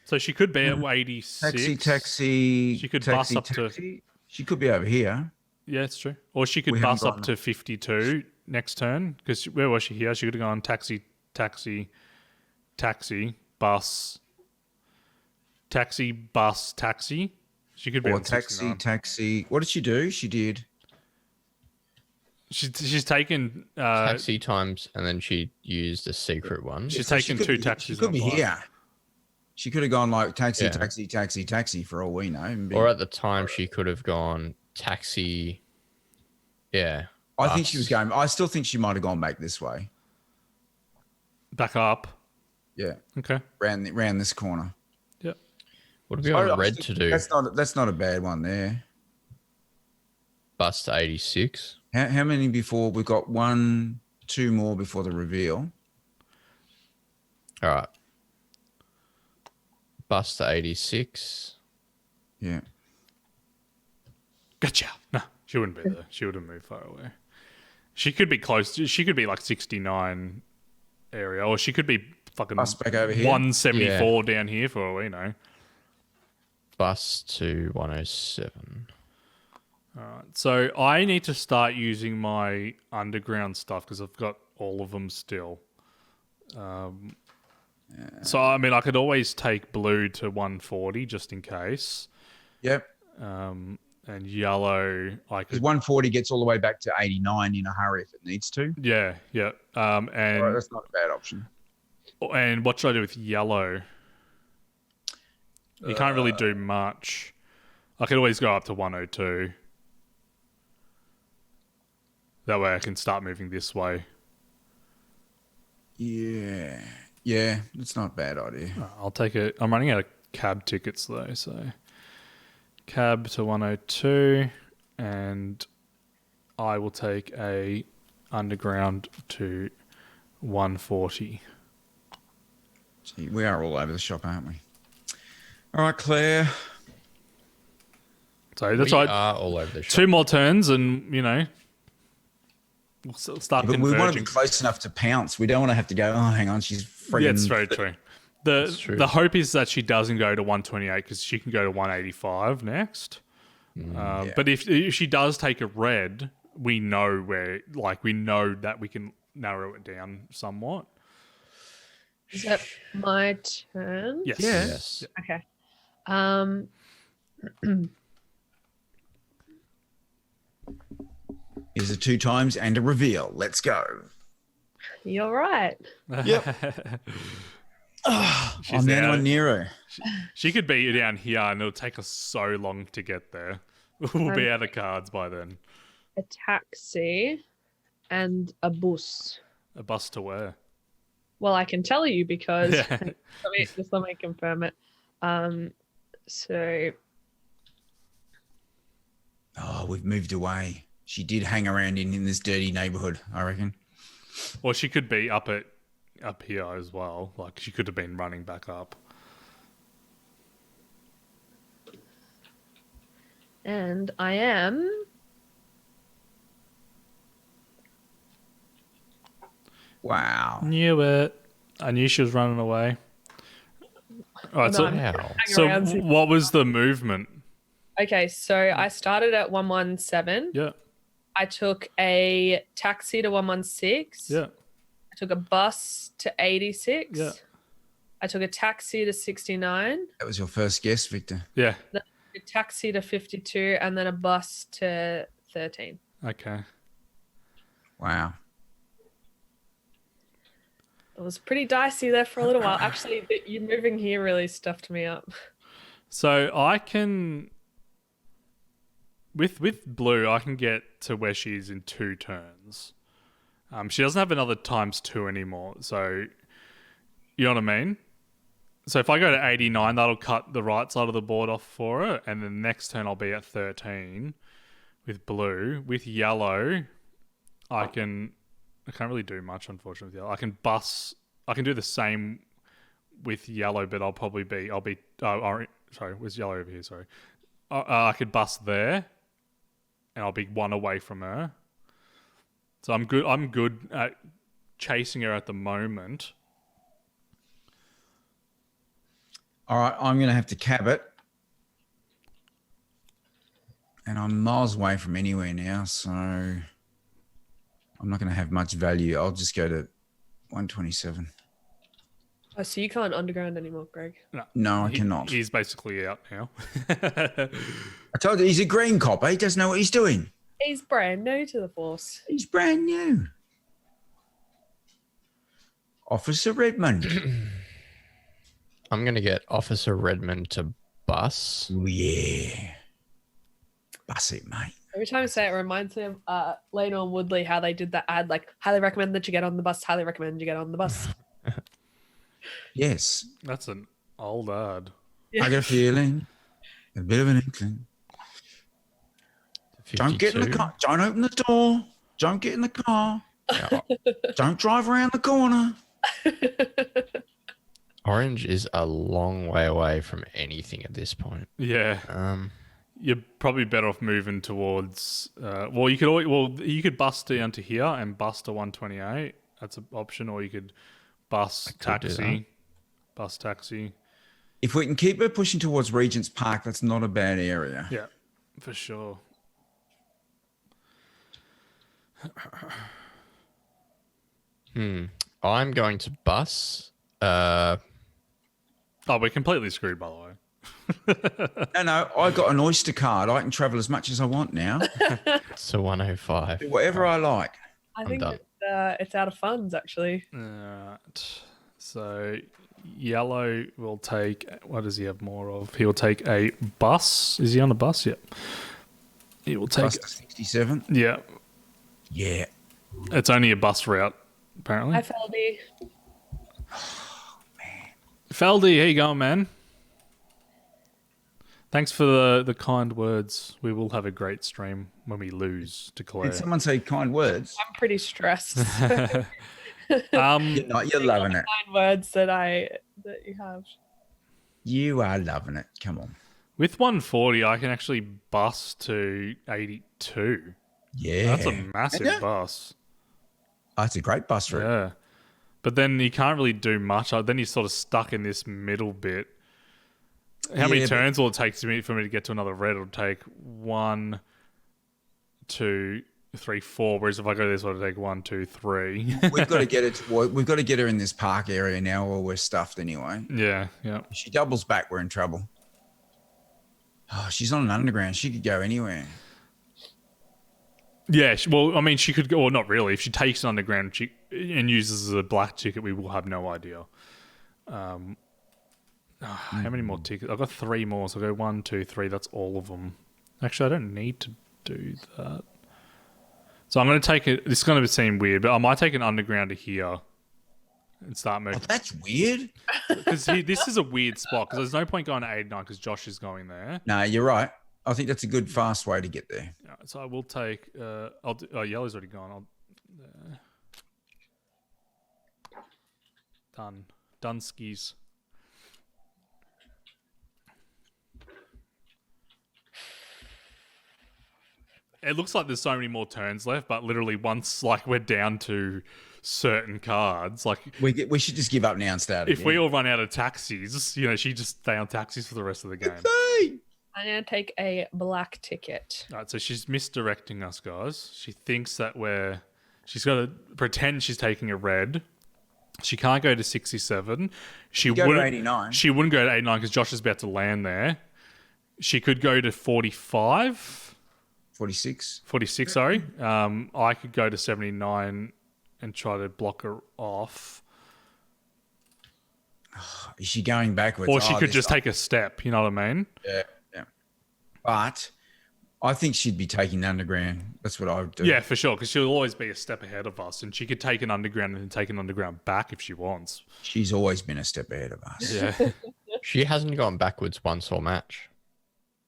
So she could be at 86. Taxi. She could taxi, bus up taxi. She could be over here. Yeah, it's true. Or she could We bus haven't up gone- to 52 next turn. Because where was she here? She could have gone taxi, taxi, taxi, bus, taxi, bus, taxi. She could be Or on taxi, 69. taxi. What did she do? She did. She's taken. Taxi times, and then she used a secret one. She's So taken she could two be- taxis. She could on be flight. here. She could have gone like taxi, Yeah. taxi, taxi, taxi for all we know. and be- Or at the time, she could have gone taxi. Yeah. I think she bus. was going. I still think she might have gone back this way. Back up. Yeah, Okay. round this corner. Yep. What have we I got red think to do? That's not a bad one there. Bus to 86. How many before? We've got 1, 2 more before the reveal. All right. Bus to 86. Yeah. Gotcha. No, she wouldn't be there. She would have moved far away. She could be close. She could be like 69 area, or she could be fucking Bus back over here. 174 down here for all we know. Bus to 107. All right. So I need to start using my underground stuff because I've got all of them still. So I mean, I could always take blue to 140 just in case, Yep. And yellow, I Because could. 140 gets all the way back to 89 in a hurry if it needs to. Yeah, yeah. All right, And that's not a bad option. what should I do with yellow? You can't really do much. I could always go up to 102. That way I can start moving this way. Yeah, it's not a bad idea. I'll take it. I'm running out of cab tickets though, so cab to 102, and I will take a underground to 140. Gee, we are all over the shop, aren't we? All right, Claire. So that's We right. are all over the shop. 2 more turns, and we'll start But we want to converging. be close enough to pounce. We don't want to have to go, oh, hang on, she's freaking... Yeah, it's very true. true. The hope is that she doesn't go to 128 because she can go to 185 next. But if she does take a red, we know that we can narrow it down somewhat. Is that my turn? Yes. Yes. Okay. Here's a 2 times and a reveal. Let's go. You're right. Yep. She's I'm the only out. one near her. She could be down here, and it'll take us so long to get there. We'll be out of cards by then. A taxi and a bus. A bus to where? Well, I can tell you because Yeah. let me confirm it. So Oh, we've moved away. She did hang around in this dirty neighborhood, I reckon. Or she could be up here as well. Like she could have been running back up. and I am Wow. Knew it. I knew she was running away. All right. No, So, I'm Wow. so around, see- what was the movement? okay. So I started at 117. Yeah. I took a taxi to 116. Yeah. I took a bus to 86. Yeah. I took a taxi to 69, That was your first guess, Victor. Yeah. a taxi to 52, and then a bus to 13. Okay. Wow. It was pretty dicey there for a little while. Actually, you moving here really stuffed me up. So I can, with blue, I can get to where she's in 2 turns. She doesn't have another ×2 anymore. So, you know what I mean? So if I go to 89, that'll cut the right side of the board off for her. And then next turn I'll be at 13 with blue. With yellow, I can't really do much, unfortunately, with yellow. I can do the same with yellow, but sorry, where's yellow over here? Sorry. I could bust there, and I'll be 1 away from her. So I'm good at chasing her at the moment. All right, I'm going to have to cab it. And I'm miles away from anywhere now, so I'm not going to have much value. I'll just go to 127. Oh, so you can't underground anymore, Greg. No, I cannot. He's basically out now. I told you, he's a green copper. He doesn't know what he's doing. He's brand new to the force. He's brand new. Officer Redmond. I'm going to get Officer Redmond to bus. Oh, yeah. Bus it, mate. Every time I say it, reminds me of Leno and Woodley, how they did that ad, like, highly recommend that you get on the bus, highly recommend you get on the bus. Yes. That's an old ad. Yeah. I got a feeling. A bit of an inkling. 52. Don't get in the car. Don't open the door. Don't get in the car. Yeah, Don't drive around the corner. Orange is a long way away from anything at this point. Yeah. You're probably better off moving towards. You could bus down to here and bus to 128. That's an option, or you could bus could do taxi. Bus taxi. If we can keep her pushing towards Regent's Park, that's not a bad area. Yeah, for sure. I'm going to bus. Oh, we're completely screwed, by the way. No, I got an Oyster card. I can travel as much as I want now. It's a 105. Do whatever I like. I I'm think done. it's out of funds actually. Alright. So yellow will take. What does he have more of? He'll take a bus. Is he on a bus? Yep. He will take. Plus the 67. Yeah. Yeah. It's only a bus route, apparently. Hi, Feldy. Feldy, how you going, man? Thanks for the kind words. We will have a great stream when we lose to Claire. Did someone say kind words? I'm pretty stressed. You're loving it. Kind words that you have. You are loving it. Come on. With 140, I can actually bus to 82. Yeah. That's a massive Yeah. bus. Oh, it's a great bus route. Yeah. But then you can't really do much. Then you're sort of stuck in this middle bit. How many turns will it take for me to get to another red? It'll take 1, 2, 3, 4. Whereas if I go this way, it'll take 1, 2, 3. We've got to get it. We've got to get her in this park area now, or we're stuffed anyway. Yeah, yeah. If she doubles back, we're in trouble. Oh, she's on an underground. She could go anywhere. Yeah, well, I mean, she could go, or not really. If she takes an underground and uses a black ticket, we will have no idea. How many more tickets? I've got 3 more, so I'll go 1, 2, 3. That's all of them. Actually, I don't need to do that. So I'm going to take it. This is going to seem weird, but I might take an underground to here and start moving. Oh, that's weird. Because this is a weird spot, because there's no point going to 89 because Josh is going there. No, you're right. I think that's a good, fast way to get there. Yeah, so I will take. Yellow's already gone. Done skis. It looks like there's so many more turns left, but literally once we're down to certain cards, We should just give up now and start if again. we all run out of taxis, she just stay on taxis for the rest of the game. Hey! I'm gonna take a black ticket. All right, so she's misdirecting us, guys. She thinks that she's got to pretend she's taking a red. She can't go to 67. She Go to wouldn't 89. She wouldn't go to 89 because Josh is about to land there. She could go to 45. 46. 46, sorry. I could go to 79 and try to block her off. Is she going backwards? Or she could just take a step, you know what I mean? Yeah. But I think she'd be taking the underground. That's what I would do. Yeah, for sure, because she'll always be a step ahead of us, and she could take an underground and then take an underground back if she wants. She's always been a step ahead of us. Yeah. She hasn't gone backwards once all match.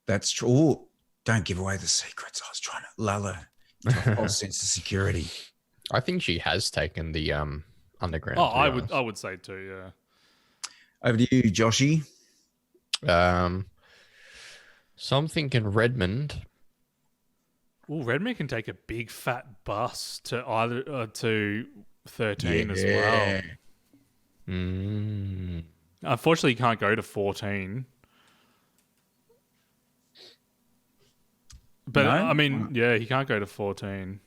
That's true. Ooh, don't give away the secrets. I was trying to lull her into a false sense of security. I think she has taken the underground. Oh, to be honest. I would say too, yeah. Over to you, Joshy. So I'm thinking Redmond. Well, Redmond can take a big fat bus to either to 13 as well. Mm. Unfortunately, you can't go to 14. But No? I mean, yeah, he can't go to 14.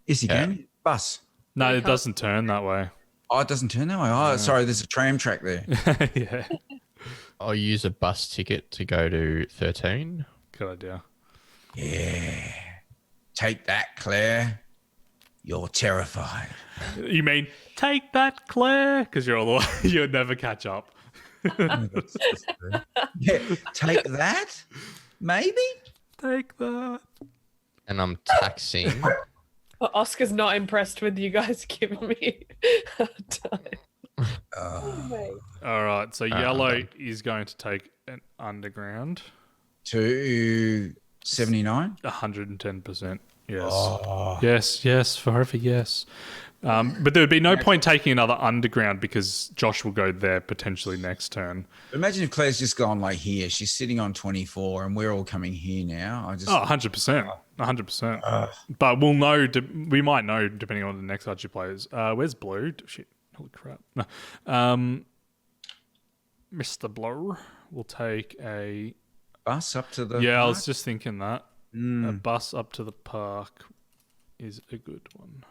Yes, he Yeah. can. Bus. No, it doesn't turn that way. Oh, it doesn't turn that way. Oh, sorry. There's a tram track there. Yeah, I'll use a bus ticket to go to 13. good idea. Yeah. Take that, Claire. You're terrified. You mean take that, Claire? Because you're all the way, you'll never catch up. Yeah. Take that? Maybe? Take that. And I'm taxing. Well, Oscar's not impressed with you guys giving me a time. All right, so yellow is going to take an underground. To 79? 110%. Yes. Yes, forever yes. But there would be no point taking another underground because Josh will go there potentially next turn. Imagine if Claire's just gone like here. She's sitting on 24 and we're all coming here now. I just 100%. 100%. But we'll know, we might know depending on the next card she plays. Where's Blue? Shit. Holy crap. No. Mr. Blue will take a... bus up to the Yeah, I park. was just thinking that. A bus up to the park is a good one.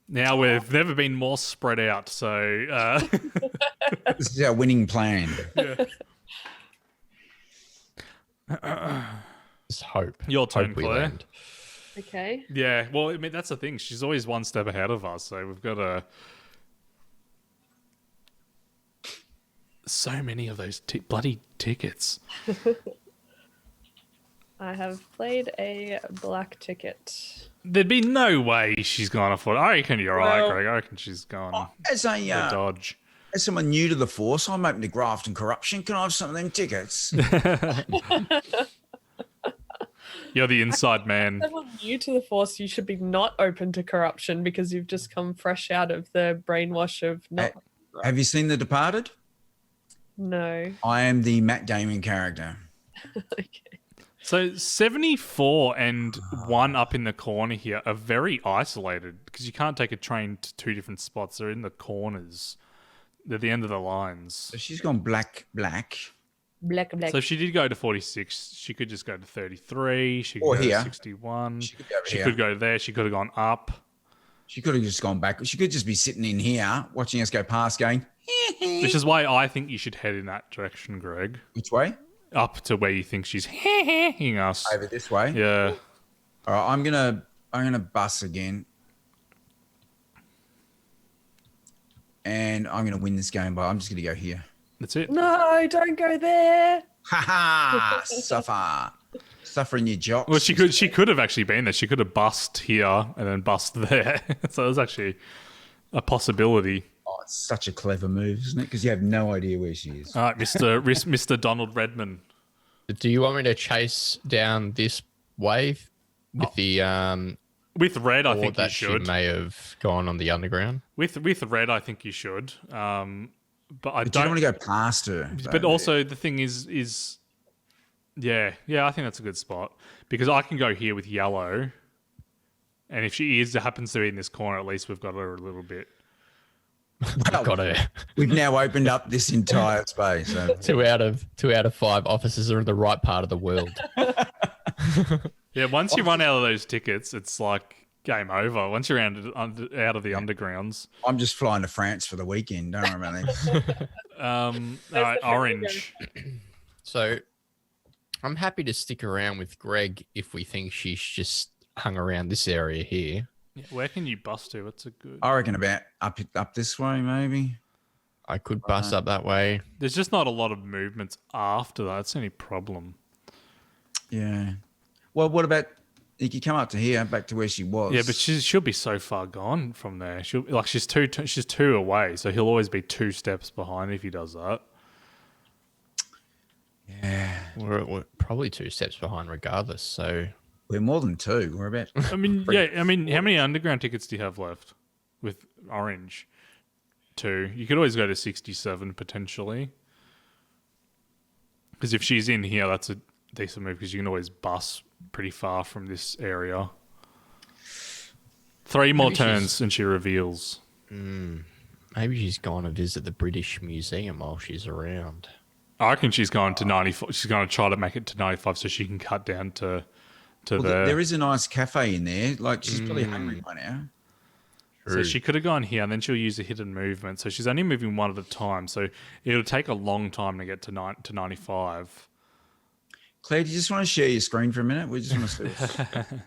Now we've never been more spread out. So This is our winning plan. Just hope. Your turn, Hope we Claire. land. Okay. Yeah, well, I mean, that's the thing. She's always one step ahead of us, so we've got to... So many of those bloody tickets. I have played a black ticket. There'd be no way she's going to afford... I reckon you're right, Well- Greg. I reckon she's gone As to a dodge. as someone new to the force, I'm open to graft and corruption. Can I have some of them tickets? You're the inside man. Someone new to the force, you should be not open to corruption because you've just come fresh out of the brainwash of not. Have you seen The Departed? No. I am the Matt Damon character. Okay. So 74 and 1 up in the corner here are very isolated because you can't take a train to 2 different spots. They're in the corners. They're the end of the lines. So she's gone black. Black. So if she did go to 46, she could just go to 33. She could Or go here. to 61. She could go over She here. could go there. She could have gone up. She could have just gone back. She could just be sitting in here watching us go past going, Which is why I think you should head in that direction, Greg. which way? Up to where you think she's hehing us. Over this way. Yeah. All right, I'm gonna bus again. And I'm gonna win this game, but I'm just gonna go here. That's it. No, don't go there. Ha ha! Suffer in your jocks. Well, she could have actually been there. She could have bust here and then bust there. So there's actually a possibility. Oh, it's such a clever move, isn't it? Because you have no idea where she is. All right, Mr. Donald Redman. Do you want me to chase down this wave with the With red, I or think you that she should. may have gone on the underground? With red, I think you should. But I But you don't. don't want to go past her. But also the thing is, yeah, I think that's a good spot because I can go here with yellow, and if she happens to be in this corner, at least we've got her a little bit. Well, Got her. we've now opened up this entire space. So. 2 out of 5 officers are in the right part of the world. Yeah, once you run out of those tickets, it's like game over. Once you're out of the undergrounds. I'm just flying to France for the weekend. Don't worry about that. All right, orange. So I'm happy to stick around with Greg if we think she's just hung around this area here. Yeah, where can you bust to? What's a good? I reckon about up this way, maybe. I could bust up that way. There's just not a lot of movements after that. That's the only problem. Yeah. Well, what about you could come up to here, back to where she was? Yeah, but she'll be so far gone from there. She's two away, so he'll always be 2 steps behind if he does that. Yeah. We're probably 2 steps behind regardless. So We're more than 2. We're about. I mean, yeah. I mean, how many underground tickets do you have left with orange? 2. You could always go to 67 potentially. Because if she's in here, that's a decent move because you can always bus pretty far from this area. 3 more Maybe turns and she reveals. maybe she's gone to visit the British Museum while she's around. I reckon she's going to 95. She's going to try to make it to 95 so she can cut down to Well, there. there is a nice cafe in there. Like she's probably hungry by now. So she could have gone here and then she'll use a hidden movement. So she's only moving 1 at a time. So it'll take a long time to get to 95. Claire, do you just want to share your screen for a minute? We just want to see.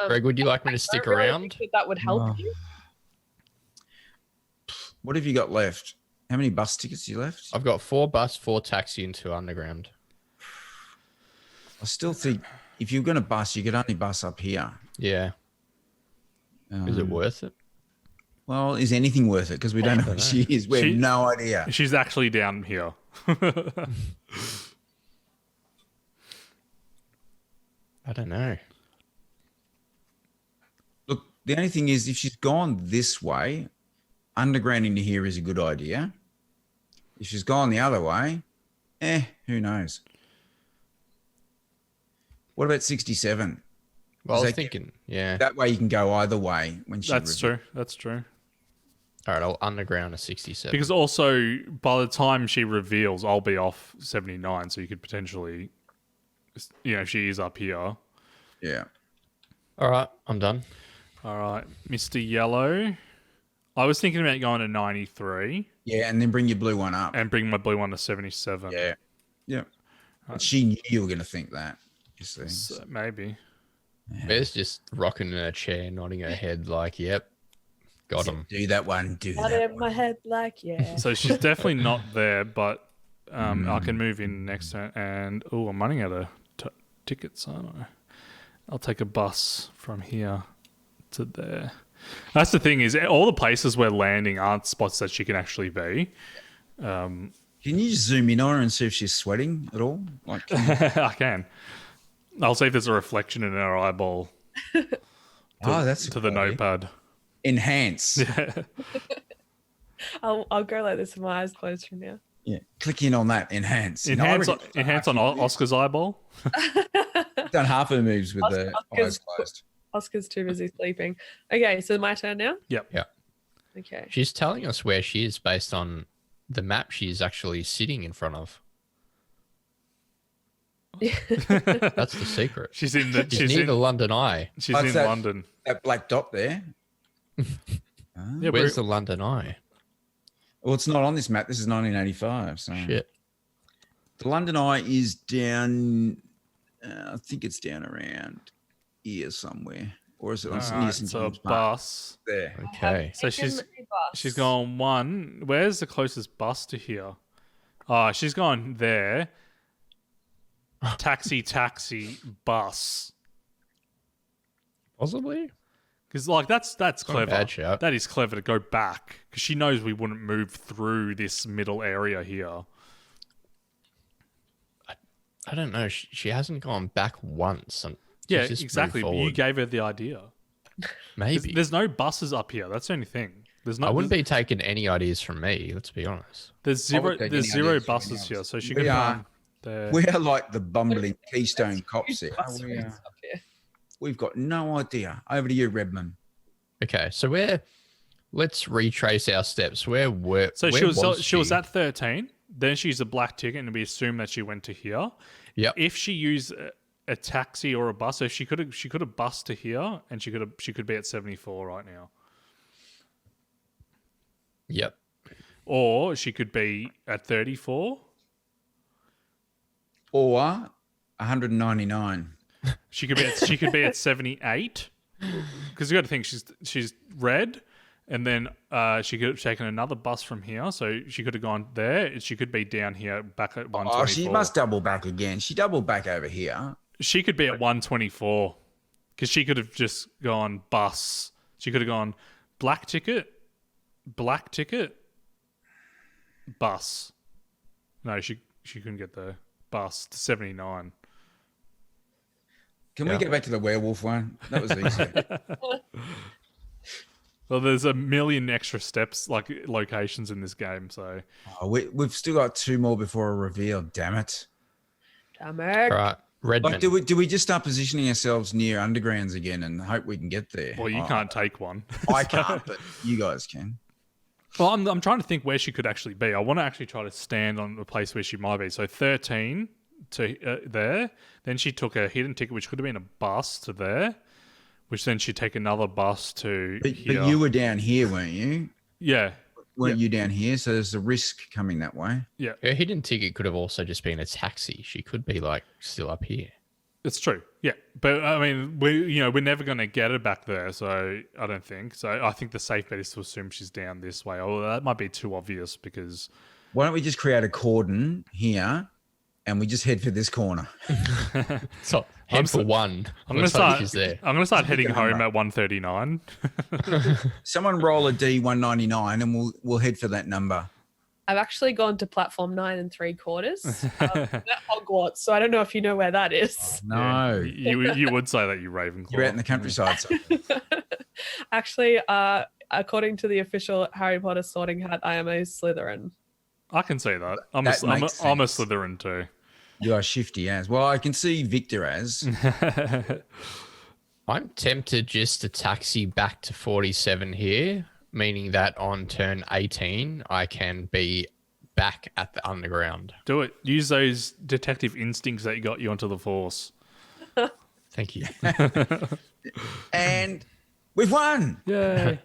Greg, would you like me to I stick don't really around? think that would help Oh. you. What have you got left? How many bus tickets do you left? I've got 4 bus, 4 taxi, and 2 underground. I still think if you're going to bus, you could only bus up here. Yeah. Is it worth it? Well, is anything worth it? Because we don't know where she is. We have no idea. She's actually down here. I don't know. Look, the only thing is if she's gone this way, underground into here is a good idea. If she's gone the other way, who knows? What about 67? Well, I was Is that- thinking, yeah. That way you can go either way when she That's true. That's true. All right, I'll underground a 67. Because also, by the time she reveals, I'll be off 79. So you could potentially, if she is up here. Yeah. All right, I'm done. All right, Mr. Yellow. I was thinking about going to 93 Yeah, and then bring your blue one up. and bring my blue one to 77. Yeah. Yeah. But she knew you were going to think that. You see. So maybe. Bear's just rocking in her chair, nodding her head like, "Yep, got him." Do that one. Do Got that it in my head like, yeah. So she's definitely not there, but I can move in next turn. And, I'm running out of tickets, aren't I? I'll take a bus from here to there. That's the thing is, all the places we're landing aren't spots that she can actually be. Can you just zoom in on her and see if she's sweating at all? Like, I can. I'll see if there's a reflection in her eyeball that's to the notepad. Enhance. I'll go like this with my eyes closed from now. Yeah. Click in on that. Enhance. Enhance on Oscar's eyeball. Done half her moves with the eyes closed. Oscar's too busy sleeping. Okay, so my turn now? Yep. Yeah. Okay. She's telling us where she is based on the map she's actually sitting in front of. That's the secret. She's in the. She's near the London Eye. She's What's in that? London. That black dot there. Yeah, Where's the London Eye? Well, it's not on this map. This is 1985. So Shit. the London Eye is down. I think it's down around here somewhere, or is it on near St. So a James Park? bus. There. Okay. So she's gone one. Where's the closest bus to here? Oh, she's gone there. Taxi, bus. Possibly. Because that's Not a clever. bad shout. That is clever to go back because she knows we wouldn't move through this middle area here. I don't know. She hasn't gone back once. And Yeah, she's just exactly. moved But you forward. gave her the idea. Maybe. There's no buses up here. That's the only thing. There's no. I wouldn't be taking any ideas from me. Let's be honest. There's I would zero. take There's any zero ideas from buses anyone here, else. so she We could are- run there. We are like the bumbling Keystone cops here. Bus routes up here. We've got no idea. Over to you, Redmond. Okay, so let's retrace our steps. Where So where she was at 13. Then she used a black ticket, and we assume that she went to here. Yep. If she used a taxi or a bus, so she could have bussed to here, and she could be at 74 right now, Yep. or she could be at 34. Or 199. She could be at 78. Because you got to think she's red, and then she could have taken another bus from here, so she could have gone there. She could be down here back at 124. Oh, she must double back again. She doubled back over here. She could be at 124 because she could have just gone bus. She could have gone black ticket, bus. No, she couldn't get the bus to 79. Can we get back to the werewolf one? That was easy. Well, there's a million extra steps, like locations in this game, so We've still got two more before a reveal. Damn it! Damn it. All right, Redmond. Like, do we just start positioning ourselves near undergrounds again and hope we can get there? well, you can't take one. I can't, but you guys can. Well, I'm trying to think where she could actually be. I want to actually try to stand on the place where she might be. So 13 to there. Then she took a hidden ticket, which could have been a bus to there, which then she'd take another bus to here. But you were down here, weren't you? Yeah. Weren't you down here? So there's a risk coming that way. Yeah. Her hidden ticket could have also just been a taxi. She could be like still up here. It's true. Yeah. But I mean, we're never going to get her back there. So I don't think. So I think the safe bet is to assume she's down this way. Although that might be too obvious because. Why don't we just create a cordon here and we just head for this corner? So head for one. I'm going to Let's hope start. she's there. I'm going to start heading Pick a number. home at 139. Someone roll a D199 and we'll head for that number. I've actually gone to platform 9 3/4. At Hogwarts, so I don't know if you know where that is. No. You would say that, you Ravenclaw. You're out in the countryside. So. Actually, according to the official Harry Potter sorting hat, I am a Slytherin. I can see that. I'm That a makes sense. Slytherin too. You are shifty as. Well, I can see Victor as. I'm tempted just to taxi back to 47 here, meaning that on turn 18, I can be back at the underground. Do it. Use those detective instincts that got you onto the force. Thank you. And we've won. Yay.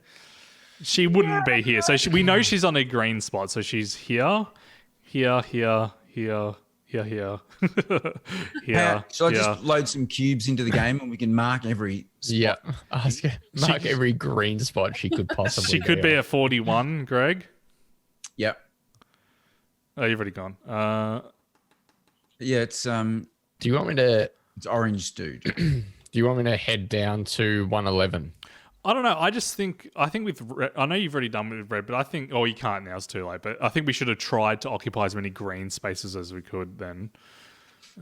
She wouldn't be here. So we know she's on a green spot. So she's here, here, here, here, here, here, here. Shall I here. just load some cubes into the game and we can mark every spot? Yeah. Mark every green spot she could possibly She could be a 41, Greg. Yep. Oh, you've already gone. Yeah, it's Do you want me to it's orange, dude. do you want me to head down to 111? I don't know. I think with red, I know you've already done with red, but I think you can't now. It's too late. But I think we should have tried to occupy as many green spaces as we could. Then,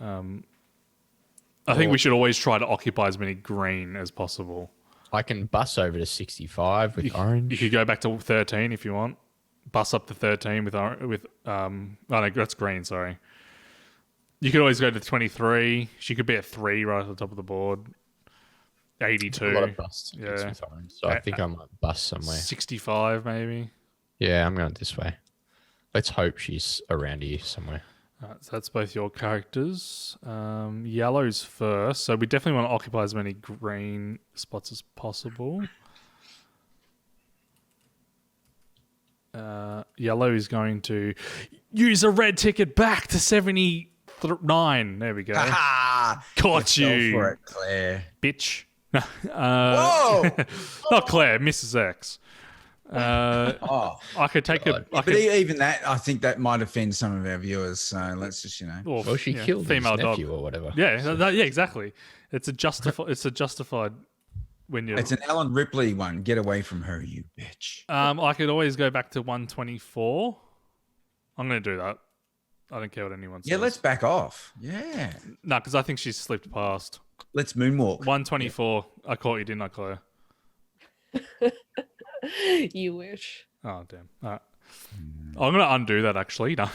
I think we should always try to occupy as many green as possible. I can bus over to 65 with You orange. could go back to 13 if you want. Bus up to 13 with oh no, that's green. Sorry. You could always go to 23. She could be at 3 right at the top of the board. 82. A lot of bus tickets Yeah. with orange, so I think I might bus somewhere. 65 maybe. Yeah, I'm going this way. Let's hope she's around here somewhere. So that's both your characters. Yellow's first, so we definitely want to occupy as many green spots as possible. Yellow is going to use a red ticket back to 79. There we go. Ah, Caught you, go for it, Claire. bitch. Whoa! Not Claire, Mrs. X. Oh, I could take a. I but could, even that, I think that might offend some of our viewers. So let's just, or, Well, she yeah, killed his female dog. nephew or whatever. Yeah, yeah, exactly. It's a justified when you. It's an Alan Ripley one. Get away from her, you bitch. I could always go back to 124. I'm going to do that. I don't care what anyone says. Yeah, let's back off. Yeah, No, because I think she's slipped past. let's moonwalk. 124. I caught you, didn't I, Claire? You wish. Oh, damn. All right. I'm going to undo that, actually. No.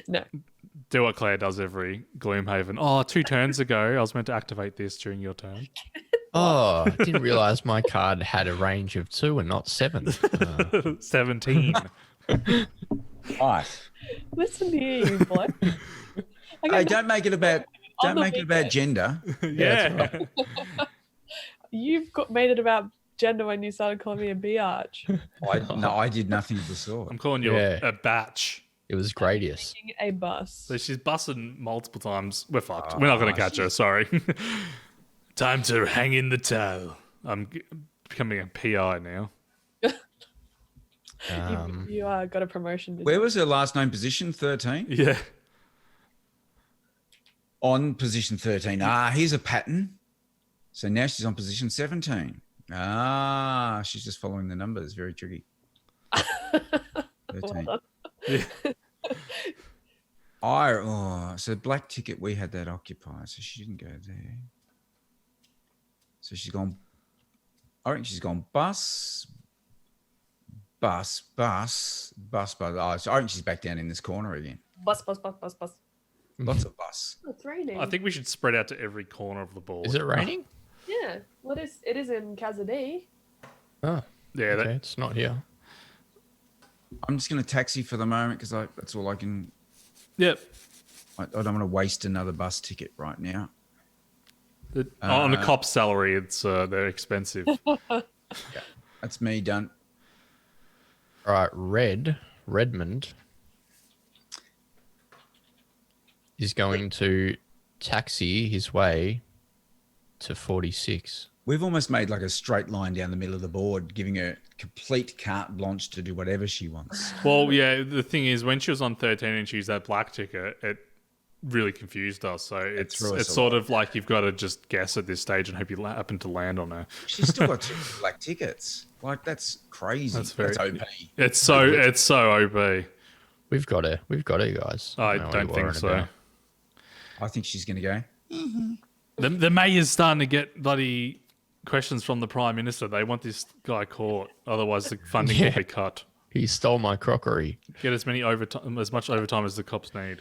No. Do what Claire does every Gloomhaven. Oh, 2 turns ago, I was meant to activate this during your turn. Oh, I didn't realize my card had a range of 2 and not 7. 17. Nice. Listen to you bloke. Hey, don't make it about On the gender. Yeah. You've made it about gender when you started calling me a biatch. I did nothing of the sort. I'm calling you Yeah. a batch. It was gradius. A bus. So she's busting multiple times. We're fucked. We're not going to catch her. Sorry. Time to hang in the tail. I'm becoming a PI now. You got a promotion. Where was her last known position? 13. Yeah. On position 13. Here's a pattern. So now she's on position 17. She's just following the numbers. Very tricky. 13. So black ticket, we had that occupied, so she didn't go there. So she's gone. I reckon she's gone bus. Oh, so I reckon she's back down in this corner again. Bus. Lots of bus. It's raining. I think we should spread out to every corner of the board. Is it raining? Yeah. Well, it is in Kazadi. Oh, Yeah. okay. It's not here. I'm just going to taxi for the moment because that's all I can. Yep. I don't want to waste another bus ticket right now. On a cop's salary, it's they're expensive. That's me done. All right, Redmond is going to taxi his way to 46. We've almost made like a straight line down the middle of the board, giving her complete carte blanche to do whatever she wants. Well, yeah, the thing is, when she was on 13 and she used that black ticket, it really confused us. So it's threw us sort of like you've got to just guess at this stage and hope you happen to land on her. She's still got 2 black tickets. Like, that's crazy. That's OP. It's so OP. We've got her, guys. I know what don't you're think worried so. about. I think she's going to go. The mayor's starting to get bloody questions from the Prime Minister. They want this guy caught, otherwise the funding will Yeah. be cut. He stole my crockery. Get as much overtime as the cops need.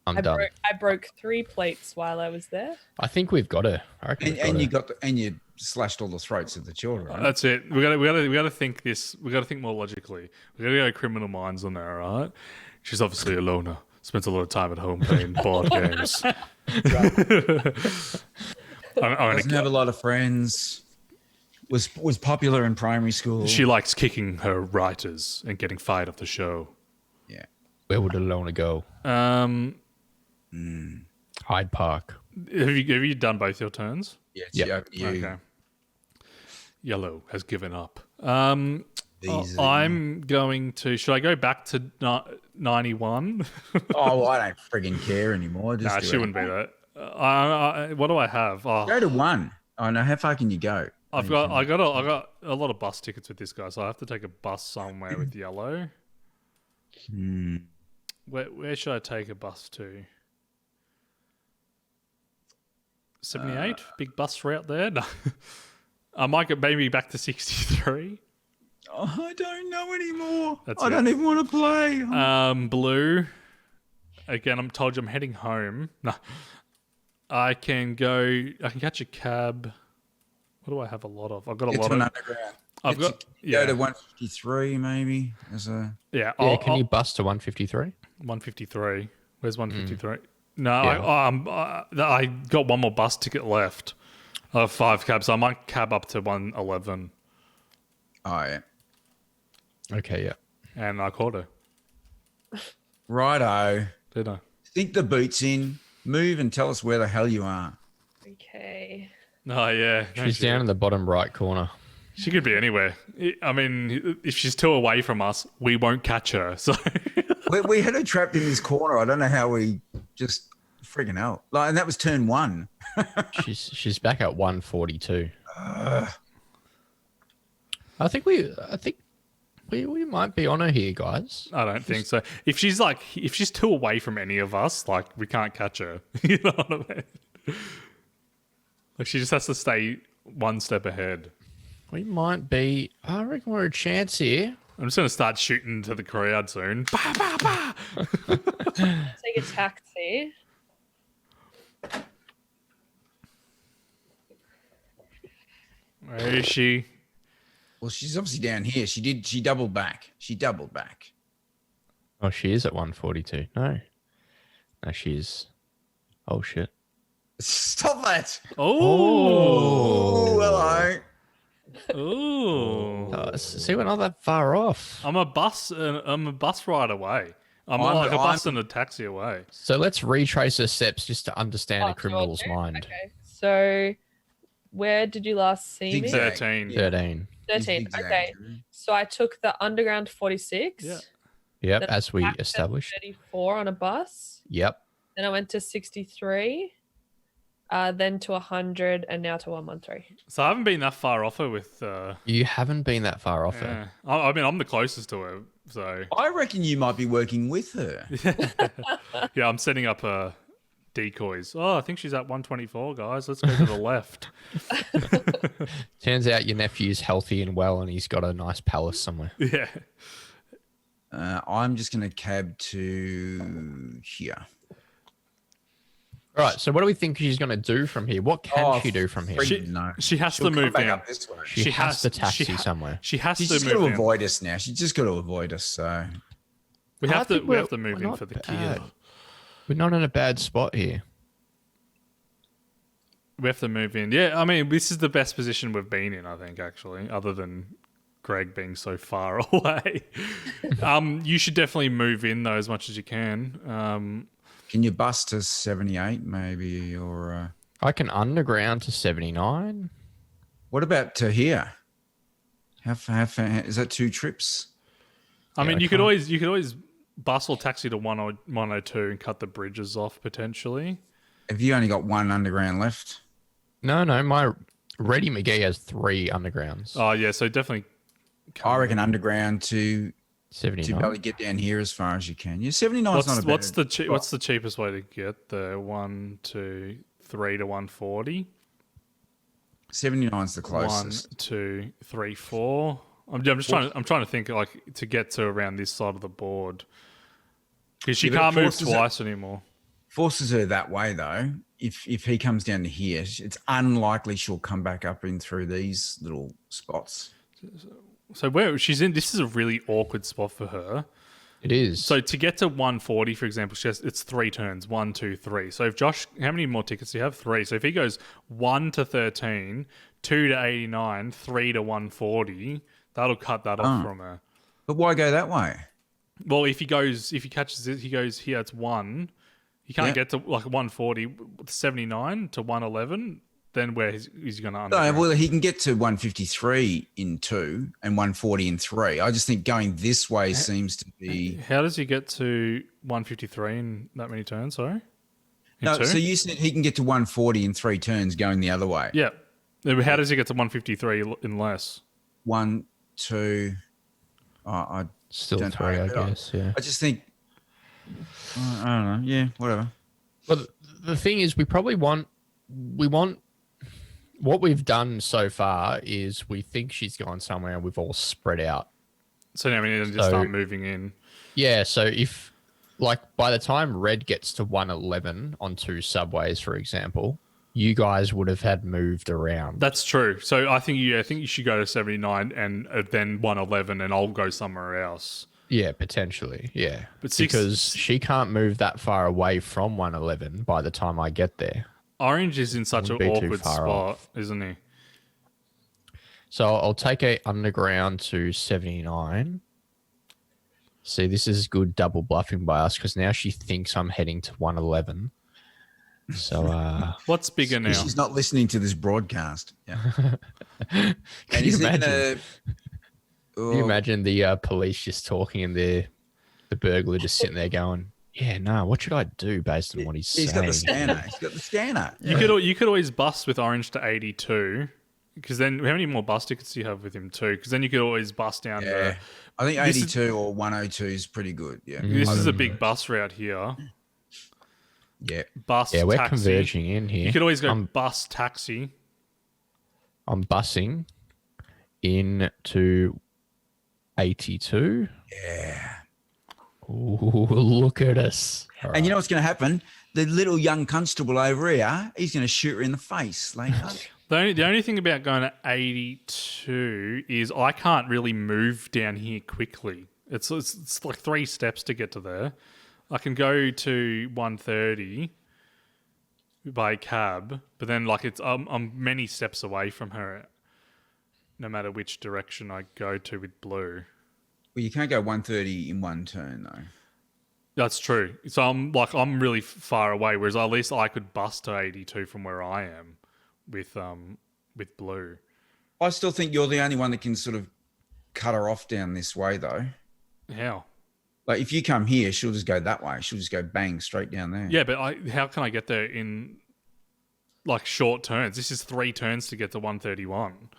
I'm I done. broke 3 plates while I was there. I think we've got her. I reckon we've got her. And you slashed all the throats of the children. Right? That's it. We gotta think this. We gotta think more logically. We gotta go Criminal Minds on there, all right? She's obviously a loner. Spends a lot of time at home playing board games. I'm Doesn't have a lot of friends. was popular in primary school. She likes kicking her writers and getting fired off the show. Yeah. Where would Alona go? Hyde Park. Have you done both your turns? Yeah. Yep. Over to you. Okay. Yellow has given up. These I'm going to. Should I go back to 91? Oh, well, I don't friggin' care anymore. Just Nah, do she it. wouldn't be that. What do I have? Oh, Go to 1. Oh no, how far can you go? I got a lot of bus tickets with this guy, so I have to take a bus somewhere with yellow. Where should I take a bus to? 78, big bus route there. No. I might get maybe back to 63. Oh, I don't know anymore. That's I don't even want to play. Blue. Again, I'm told you I'm heading home. No, I can catch a cab. What do I have a lot of? I've got a Get lot to of. an underground. I've got Go to 153 maybe. As a yeah. Can you bus to 153? 153. Where's 153? No, Yeah. I got one more bus ticket left. I have 5 cabs, so I might cab up to 111. oh yeah. Okay, yeah. And I caught her, Righto. did I? Think the boots in. Move and tell us where the hell you are. Okay. Oh, yeah. No, She's down in the bottom right corner. She could be anywhere. I mean, if she's too away from us, we won't catch her. So We had her trapped in this corner. I don't know how we just friggin' hell. Like, and that was turn 1. She's back at 142. I think we might be on her here, guys. I don't think so. If she's too away from any of us, like we can't catch her. You know what I mean? Like she just has to stay one step ahead. We might be. I reckon we're a chance here. I'm just gonna start shooting to the crowd soon. Bah, bah, bah. Take a taxi. Where is she? Well, she's obviously down here. She doubled back. Oh, she is at 142. No, she is. Oh shit. Stop that. Oh, Oh, hello. oh. See, we're not that far off. I'm a bus ride away. I'm like a bus and a taxi away. So let's retrace her steps just to understand a Oh, criminal's sure. mind. Okay. So, where did you last see me? Zigzag. 13. Yeah. 13. 13. Zigzag. Okay. So I took the underground 46. Yeah. Yep, Then as we back to established. 34 on a bus. Yep. Then I went to 63. Then to 100, and now to 113. So I haven't been that far off her with. You haven't been that far off her. Yeah. I mean, I'm the closest to her, so I reckon you might be working with her. yeah, I'm setting up decoys. Oh, I think she's at 124, guys. Let's go to the left. Turns out your nephew's healthy and well, and he's got a nice palace somewhere. Yeah. I'm just going to cab to here. All right. So, what do we think she's going to do from here? What can she do from here? friggin' no. She has She'll to come move back in. up this way. She has to taxi somewhere. She has She's to just got move to in. avoid us now. She's just got to avoid us. So We I have to think move we're in not for the bad. kid. We're not in a bad spot here. We have to move in. Yeah, I mean, this is the best position we've been in, I think, actually, other than Greg being so far away. You should definitely move in, though, as much as you can. can you bust to 78 maybe? Or I can underground to 79. what about to here? How far is that 2 trips? I mean, I you could can't- always bus or taxi to 102 and cut the bridges off, potentially. Have you only got 1 underground left? No, my Reddy McGee has 3 undergrounds. Oh, yeah, so definitely... I reckon underground to 79. probably get down here as far as you can. Yeah, 79 is not a bad. What's the cheapest way to get there? 1, 2, 3 to 140. 79 is the 1, closest. 2, 3, 4. I'm just trying to think like to get to around this side of the board because she Yeah, but can't it move forces twice anymore. Forces her that way though. If he comes down to here, it's unlikely she'll come back up in through these little spots. So where she's in, this is a really awkward spot for her. It is. So to get to 140, for example, it's 3 turns, 1, 2, 3. So if Josh, how many more tickets do you have? 3. So if he goes 1 to 13, 2 to 89, 3 to 140. That'll cut that off from her. But why go that way? Well, if he catches it, he goes here. It's 1. He can't get to like 140, 79 to 111. Then where is he going to underground? No, well, he can get to 153 in 2 and 140 in 3. I just think going this way seems to be. How does he get to 153 in that many turns? Sorry. No, two? so you said he can get to 140 in 3 turns going the other way. Yeah. How does he get to 153 in less? 1, 2. I Still don't 3, know, I but guess. Yeah. I just think. I don't know. Yeah, whatever. Well, the thing is, we want what we've done so far is we think she's gone somewhere and we've all spread out. So now we need to just start moving in. Yeah. So if, like, by the time red gets to 111 on 2 subways, for example, you guys would have had moved around. That's true. So I think you should go to 79 and then 111, and I'll go somewhere else. Yeah, potentially. Yeah. But because she can't move that far away from 111 by the time I get there. Orange is in such an Wouldn't be too awkward far spot, off. isn't he? So I'll take a underground to 79. See, this is good double bluffing by us because now she thinks I'm heading to 111. So What's bigger now? She's not listening to this broadcast. Yeah. can And you is it imagine? gonna- Can you imagine the police just talking and the burglar just sitting there going, "Yeah, no, what should I do based on what he's saying?" He's got the scanner. He's got the scanner. You could always bust with orange to 82, because then how many more bust tickets do you have with him too? Because then you could always bust down Yeah. to. I think This is- 82 or 102 is pretty good. Yeah. This is a big bus route here. Yeah. Bus. Yeah, we're taxi. converging in here. You could always go I'm bus taxi. bussing into 82. Yeah. Ooh, look at us. And you know what's going to happen? The little young constable over here, he's going to shoot her in the face later. The only thing about going to 82 is I can't really move down here quickly. It's like 3 steps to get to there. I can go to 130 by cab, but then like I'm many steps away from her, no matter which direction I go to with blue. Well, you can't go 130 in one turn, though. That's true. So I'm really far away, whereas at least I could bust to 82 from where I am with blue. I still think you're the only one that can sort of cut her off down this way, though. How? Like, if you come here, she'll just go that way. She'll just go bang straight down there. Yeah, but how can I get there in like short turns? This is 3 turns to get to 131.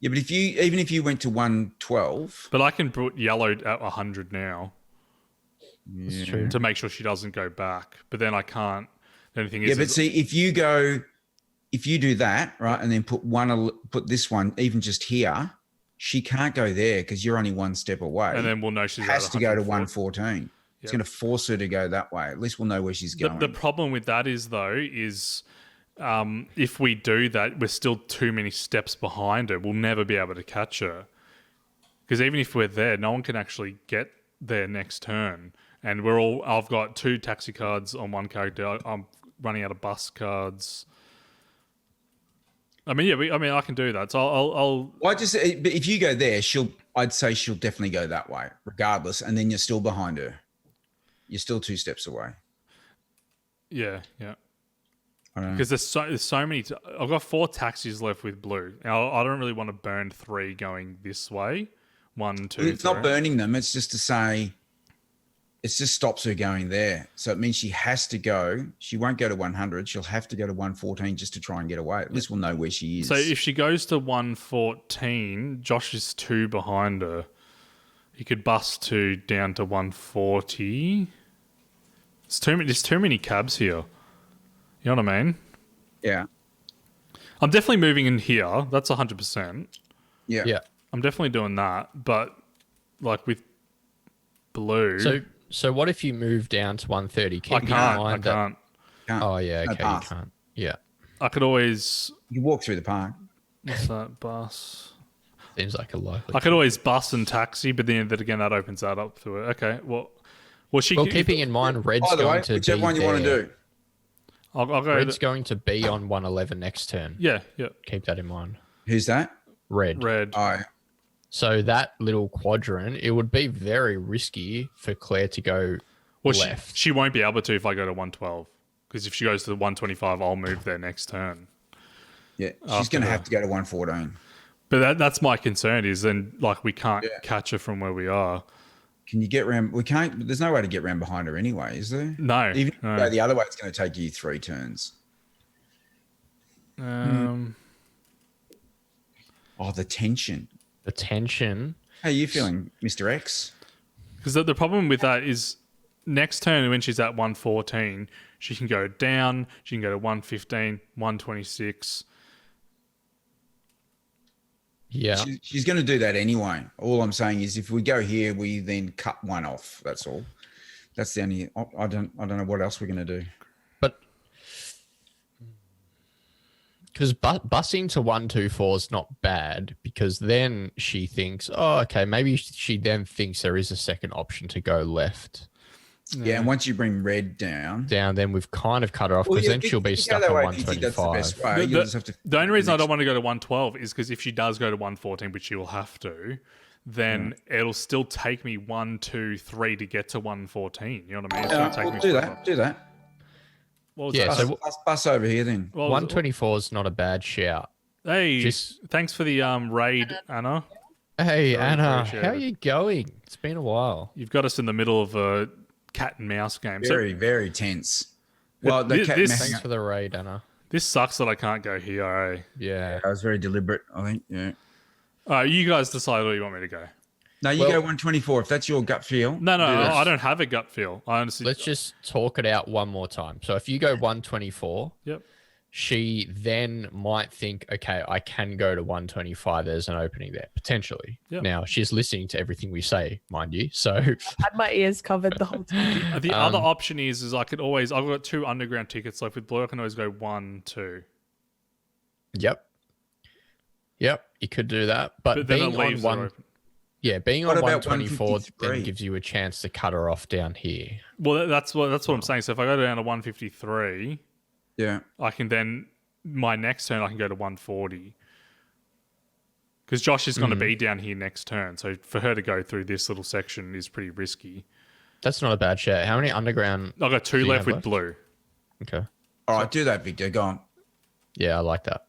Yeah, but even if you went to 112, But I can put yellow at 100 now That's true. to make sure she doesn't go back. But then I can't. The only thing is, yeah, but see, if you do that, right, and then put this one even just here, she can't go there because you're only 1 step away. and then we'll know she's has at to go to 104. 114. It's Yep. going to force her to go that way. At least we'll know where she's going. The problem with that is if we do that, we're still too many steps behind her. We'll never be able to catch her. Because even if we're there, no one can actually get there next turn. And I've got 2 taxi cards on one character. I'm running out of bus cards. I mean, I can do that. So I'll But if you go there, I'd say she'll definitely go that way, regardless. And then you're still behind her. You're still 2 steps away. yeah. I don't know. Because there's so many. I've got 4 taxis left with blue. Now, I don't really want to burn 3 going this way. 1, 2. It's 3. not burning them. It's just to say, it just stops her going there. So it means she has to go. She won't go to 100. She'll have to go to 114 just to try and get away. At least we'll know where she is. So if she goes to 114, Josh is 2 behind her. He could bust down to 140. There's too many cabs here. You know what I mean? Yeah. I'm definitely moving in here. That's 100%. Yeah. Yeah. I'm definitely doing that. But like with blue, So what if you move down to 130? I Keep in can't. mind I that- can't. Oh yeah, No okay, you path. can't. Yeah, I could always. You walk through the park. What's that bus? seems like a likely. I could always bus and taxi, but then again, that opens that up to it. Okay, well, she. Well, keeping in mind, Red's By the way, going to whichever be one you want there. to do. I'll go. Red's going to be on 111 next turn. Yeah. Keep that in mind. Who's that? Red. Red. Oh, So that little quadrant, it would be very risky for Claire to go Well, left. she won't be able to if I go to 112. Because if she goes to the 125, I'll move there next turn. yeah. She's After going to her. have to go to 114. But that's my concern is then like we can't Yeah. catch her from where we are. Can you get round? We can't. There's no way to get round behind her anyway, is there? No. Even if no. you go the other way, it's going to take you 3 turns. Oh, the tension. The tension. How are you feeling, Mr. X? Because the problem with that is next turn when she's at 114, she can go down, she can go to 115, 126. Yeah. She's going to do that anyway. All I'm saying is if we go here, we then cut one off. That's all. That's the only. I don't know what else we're going to do. But because busing to 124 is not bad, because then she thinks, oh, okay, maybe she then thinks there is a second option to go left. Yeah, and once you bring red down, Then we've kind of cut her off, because then she'll be stuck at 125. You'll just have to. The only reason I don't want to go to 112 is because if she does go to 114, which she will have to, then it'll still take me 1, 2, 3 to get to 114. You know what I mean? It's gonna take me do forever. that. Do that. What was Yeah, that? so Bus over here then. What was it? 124 is not a bad shout. Hey, Just- thanks for the raid, Anna. Hey, Anna, appreciate how are it. you going? It's been a while. You've got us in the middle of a cat and mouse game. Very, very tense. Well, the This- cat this- Thanks for the raid, Anna. This sucks that I can't go here. Eh? Yeah. I was very deliberate, I think. Yeah. All right, you guys decide where you want me to go. No, you Well- go 124 if that's your gut feel. No, do this. I don't have a gut feel. I honestly. Let's just talk it out one more time. So if you go 124, Yep. she then might think, okay, I can go to 125. There's an opening there, potentially. Yep. Now, she's listening to everything we say, mind you. So, Had my ears covered the whole time. The other option is I could always. I've got 2 underground tickets. Like with blue, I can always go 1, 2. yep. Yep, you could do that. But, But then being it on leaves her one, open. yeah, being What on about 124 then 153? gives you a chance to cut her off down here. Well, that's what I'm saying. So if I go down to 153, Yeah. I can then my next turn I can go to 140. Because Josh is going to be down here next turn, so for her to go through this little section is pretty risky. That's not a bad shout. How many underground? I've got 2 you left have with left? blue. Okay. All right, do that, Victor. Go on. Yeah, I like that.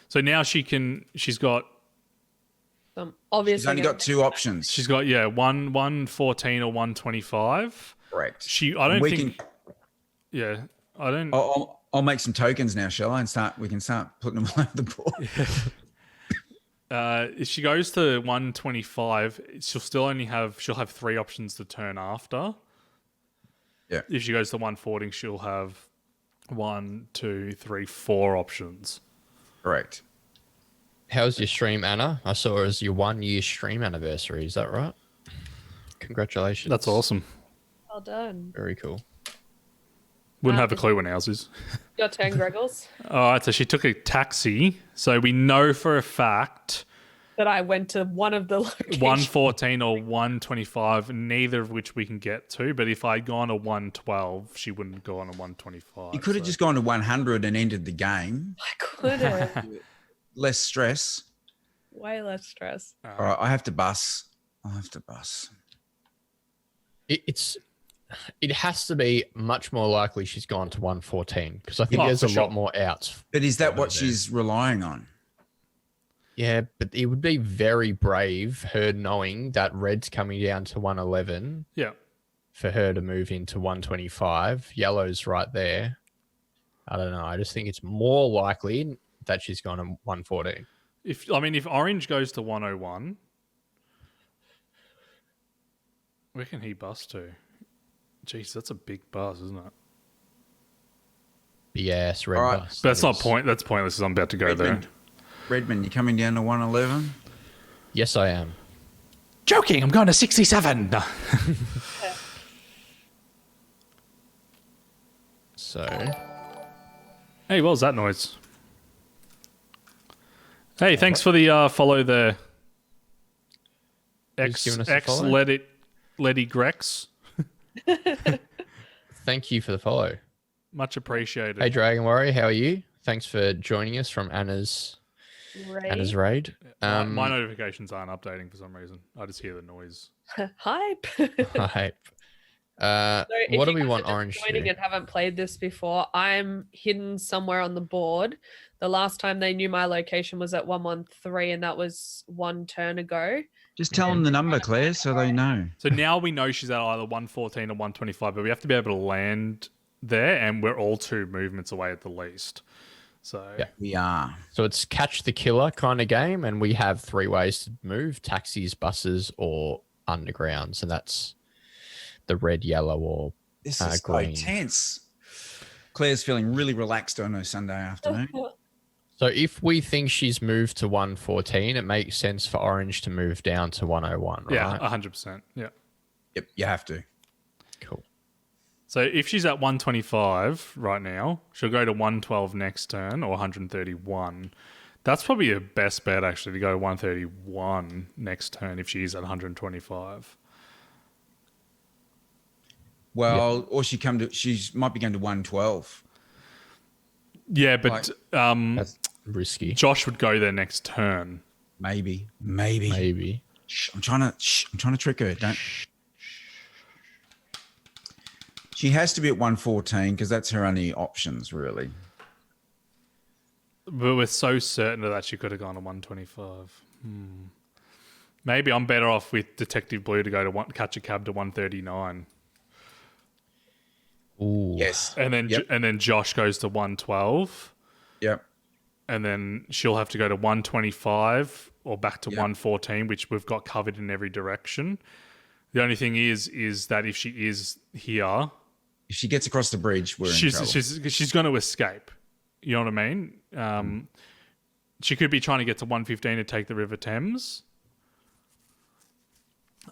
So now she's got Obviously, She's only got 2 options. 114 or 125. Correct. I don't We think yeah, I don't I'll make some tokens now, shall I? And we can start putting them all over the board. if she goes to 125, she'll have 3 options to turn after. Yeah. If she goes to 140, she'll have 1, 2, 3, 4 options. Correct. How's your stream, Anna? I saw it was your 1-year stream anniversary. Is that right? Congratulations. That's awesome. well done. Very cool. Wouldn't have a clue when ours is. Your turn, Greggles. All right, so she took a taxi. So we know for a fact That I went to one of the locations. 114 or 125, neither of which we can get to. But if I'd gone to 112, she wouldn't go on a 125. You could have just gone to 100 and ended the game. I couldn't. Less stress. Way less stress. All right, I have to bus. It has to be much more likely she's gone to 114, because I think Oh, there's for a sure. lot more outs. But is that what there. she's relying on? Yeah, but it would be very brave her knowing that red's coming down to 111 Yeah. for her to move into 125. Yellow's right there. I don't know. I just think it's more likely that she's gone to 114. If orange goes to 101, where can he bust to? Jeez, that's a big buzz, isn't it? Big ass red All right. bus. But that's that not is. point. That's pointless. Because I'm about to go there. Redmond, you coming down to 111? Yes, I am. Joking. I'm going to 67. No. So, Hey, what was that noise? Hey, thanks for the follow there. Who's X giving us a X follow? Letty Grex. thank you for the follow. Much appreciated. Hey, Dragon Warrior, how are you? Thanks for joining us from Anna's raid. My notifications aren't updating for some reason. I just hear the noise. Hype. Hype. So if What do you we guys want are just Orange to joining do? and haven't played this before, I'm hidden somewhere on the board. The last time they knew my location was at 113, and that was one turn ago. Just tell them the number, Claire, so they know. So now we know she's at either 114 or 125, but we have to be able to land there, and we're all 2 movements away at the least. So Yeah. We are. So it's catch the killer kind of game, and we have 3 ways to move: taxis, buses, or undergrounds, and that's the red, yellow, or This is green. so tense. Claire's feeling really relaxed on her Sunday afternoon. So if we think she's moved to 114, it makes sense for Orange to move down to 101, right? yeah, 100%. Yeah. Yep, you have to. Cool. So if she's at 125 right now, she'll go to 112 next turn or 131. That's probably her best bet, actually, to go to 131 next turn if she's at 125. Well, or she might be going to 112. Yeah, but That's risky. Josh would go there next turn. Maybe. Maybe. Shh, I'm trying to trick her. Don't. She has to be at 114 because that's her only options, really. But we're so certain of that she could have gone to 125. Maybe I'm better off with Detective Blue to go to catch a cab to 139. Ooh. Yes. And then Josh goes to 112. Yep. And then she'll have to go to 125 or back to Yep. 114, which we've got covered in every direction. The only thing is that if she is here, If she gets across the bridge, we're in trouble. she's going to escape. You know what I mean? She could be trying to get to 115 to take the River Thames.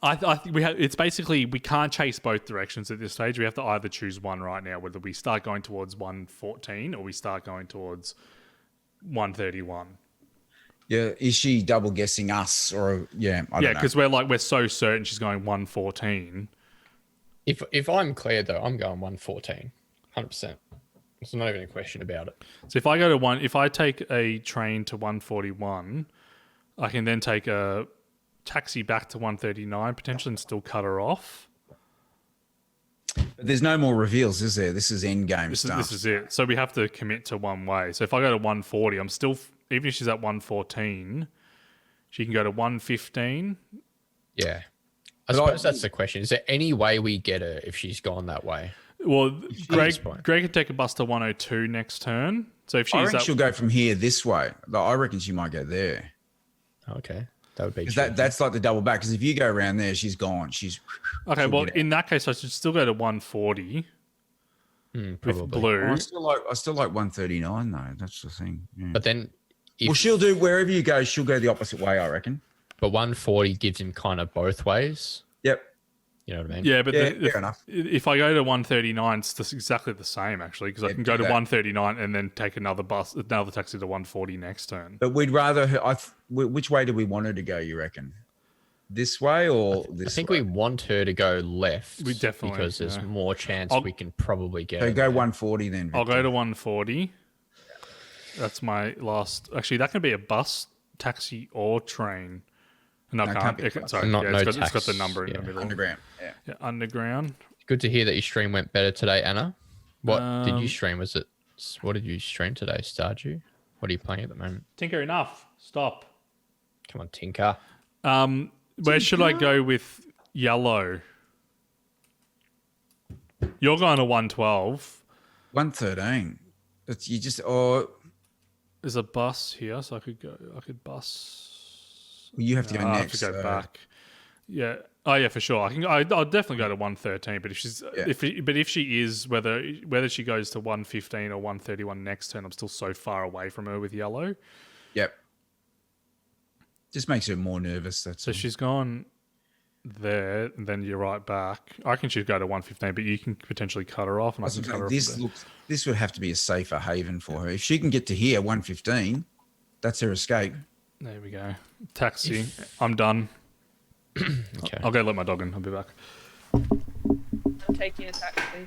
I think it's basically we can't chase both directions at this stage. We have to either choose one right now, whether we start going towards 114 or we start going towards 131. Yeah, is she double guessing us or I don't know. Because we're so certain she's going 114. If I'm clear though, I'm going 114, 100%. There's not even a question about it. So if I take a train to 141, I can then take a taxi back to 139 potentially and still cut her off. But there's no more reveals, is there? This is end game stuff. This is it. So we have to commit to one way. So if I go to 140, I'm still, even if she's at 114, she can go to 115. Yeah. I suppose that's the question. Is there any way we get her if she's gone that way? Well, Greg fine. can take a bus to 102 next turn. So if I she's reckon she'll go from here this way. I reckon she might go there. Okay. That would be 'Cause true. that's like the double back. Because if you go around there, she's gone. She'll well, get out. in that case, I should still go to 140 probably. with Blue. I still like 139 though. That's the thing. Yeah. But then Well, she'll do wherever you go. She'll go the opposite way, I reckon. but 140 gives him kind of both ways. Yep. You know what I mean? Yeah, but fair enough. If I go to 139, it's just exactly the same actually, because I can go to that. 139 and then take another taxi to 140 next turn. But we'd rather her. Which way do we want her to go? You reckon? This way or this? I think way? we want her to go left. We definitely, because there's yeah. more chance we can probably get So her go there. 140 then. I'll Victor. go to 140. That's my last. Actually, that can be a bus, taxi, or train. No, No, it can't can't. be a bus. Sorry, Not- yeah, no it's got the tax, number in yeah. the middle. Underground. Yeah. Yeah, underground. Good to hear that your stream went better today, Anna. What did you Um, stream? What did you stream today, Stardew? What are you playing at the moment? Tinker, enough. Stop. Come on, Tinker. Where should I go with yellow? You're going to 112. 113. That's you just There's a bus here, so I could bus. you have to go I next. have to go so- back. Yeah. Oh yeah, for sure. I'll definitely go to 113. But if she's if she is whether she goes to 115 or 131 next turn, I'm still so far away from her with yellow. Yep. Just makes her more nervous. That's So all. she's gone there, and then you're right back. I reckon she'd go to 115, but you can potentially cut her off, and I can cut her off. This would have to be a safer haven for her. If she can get to here 115, that's her escape. There we go. Taxi. I'm done. Okay. I'll go let my dog in. I'll be back. I'm taking a taxi.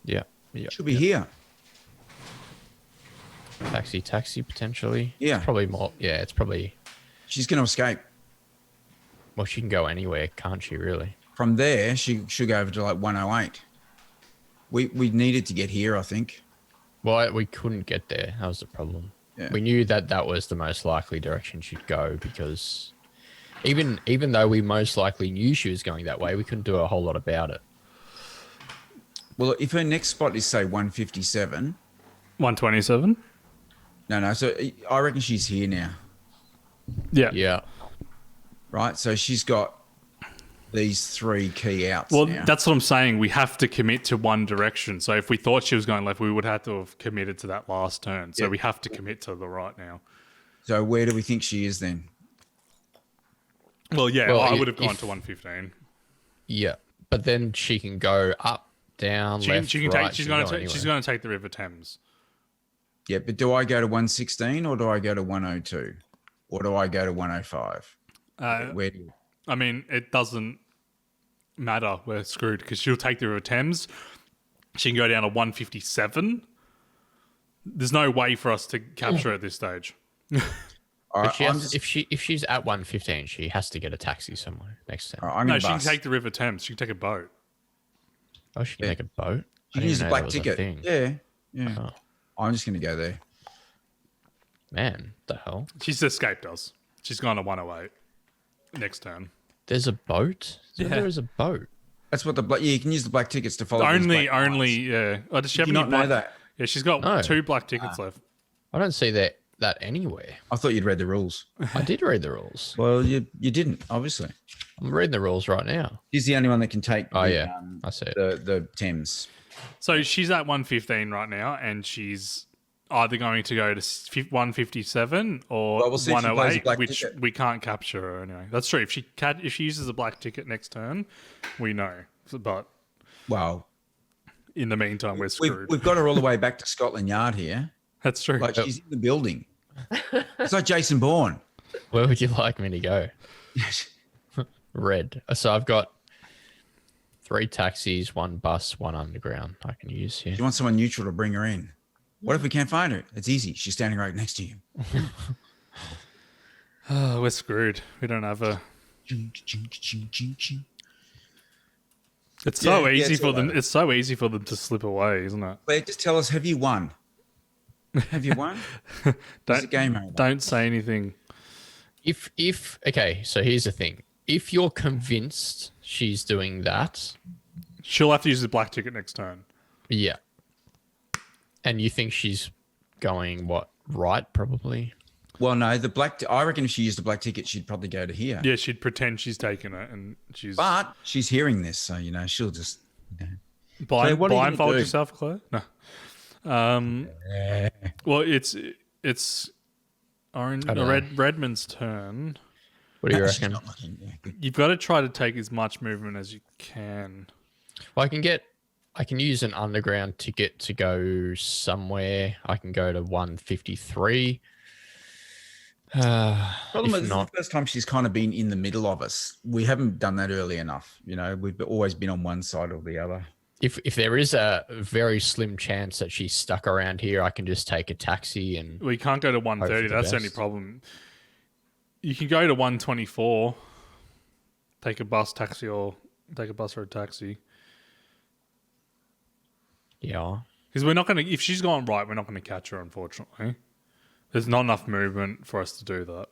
Yeah. Yeah. She'll be here. Taxi potentially. Yeah. It's probably more. Yeah, it's probably. She's going to escape. Well, she can go anywhere, can't she? Really? From there, she should go over to like 108. We needed to get here, I think. Well, we couldn't get there. That was the problem. Yeah. We knew that was the most likely direction she'd go because even though we most likely knew she was going that way, we couldn't do a whole lot about it. Well, if her next spot is say 157, 127. no. So I reckon she's here now, Yeah. Yeah. right? So she's got these 3 key outs. Well, now. that's what I'm saying. We have to commit to one direction. So if we thought she was going left, we would have to have committed to that last turn. So Yeah. we have to commit to the right now. So where do we think she is then? Well, yeah, Well, I would have gone if- to 115. Yeah. But then she can go up, down, She can left, take. right. She's she can going go to. anywhere. She's going to take the River Thames. Yeah, but do I go to 116 or do I go to 102? Or do I go to 105? Where do you... I mean, it doesn't matter. We're screwed because she'll take the River Thames. She can go down to 157. There's no way for us to capture her at this stage. All But right, she I'm has, just, if she's at 115, she has to get a taxi somewhere next time. all right, I'm No, going she to can bust. take the River Thames. She can take a boat. Oh, she can take a boat. You I can use didn't a know black that was a ticket. thing. Yeah. Oh. I'm just going to go there. Man, the hell? She's escaped us. She's gone to 108 next turn. There's a boat. So Yeah. There is a boat. That's what the black. Yeah, you can use the black tickets to follow. these Only, black lines. yeah. Oh, does she have Did you any not know black- that? Yeah, she's got No. 2 black tickets left. I don't see that anywhere. I thought you'd read the rules. I did read the rules. Well, you didn't, obviously. I'm reading the rules right now. He's the only one that can take. Oh, the, yeah. I see it. the Thames. So she's at 115 right now, and she's either going to go to 157 or Well, we'll see if she plays a 108, black which ticket. we can't capture her anyway. That's true. If she uses a black ticket next turn, we know. But Well, in the meantime, we're we've, screwed. we've got her all the way back to Scotland Yard here. That's true. Like she's in the building. It's like Jason Bourne. Where would you like me to go? Red. So I've got 3 taxis, 1 bus, 1 underground I can use here. You want someone neutral to bring her in. What if we can't find her? It's easy. She's standing right next to you. Oh, we're screwed. We don't have a. It's so Yeah, easy it's for all them. right. It's so easy for them to slip away, isn't it? Claire, just tell us, have you won? Have you won? Is Don't the game over? don't say anything. If okay, so here's the thing. If you're convinced she's doing that, She'll have to use the black ticket next turn. yeah. And you think she's going what, right probably? Well, no, the black. I reckon if she used the black ticket, she'd probably go to here. Yeah, she'd pretend she's taken it, and she's But she's hearing this, so she'll just. Claire, blind, what are you gonna blindfold do? yourself, Claire. No. Well, it's orange. I don't know. Redmond's turn. What do you She's reckon? not looking. Yeah, good. You've got to try to take as much movement as you can. Well, I can use an underground ticket to go somewhere. I can go to 153. Problem If is, not, the first time she's kind of been in the middle of us. We haven't done that early enough. We've always been on one side or the other. if there is a very slim chance that she's stuck around here, I can just take a taxi and We can't go to 130. the That's the only best. problem. You can go to 124. Take a bus, taxi, or take a bus or a taxi. yeah. Because we're not going to. If she's gone right, we're not going to catch her. Unfortunately, there's not enough movement for us to do that.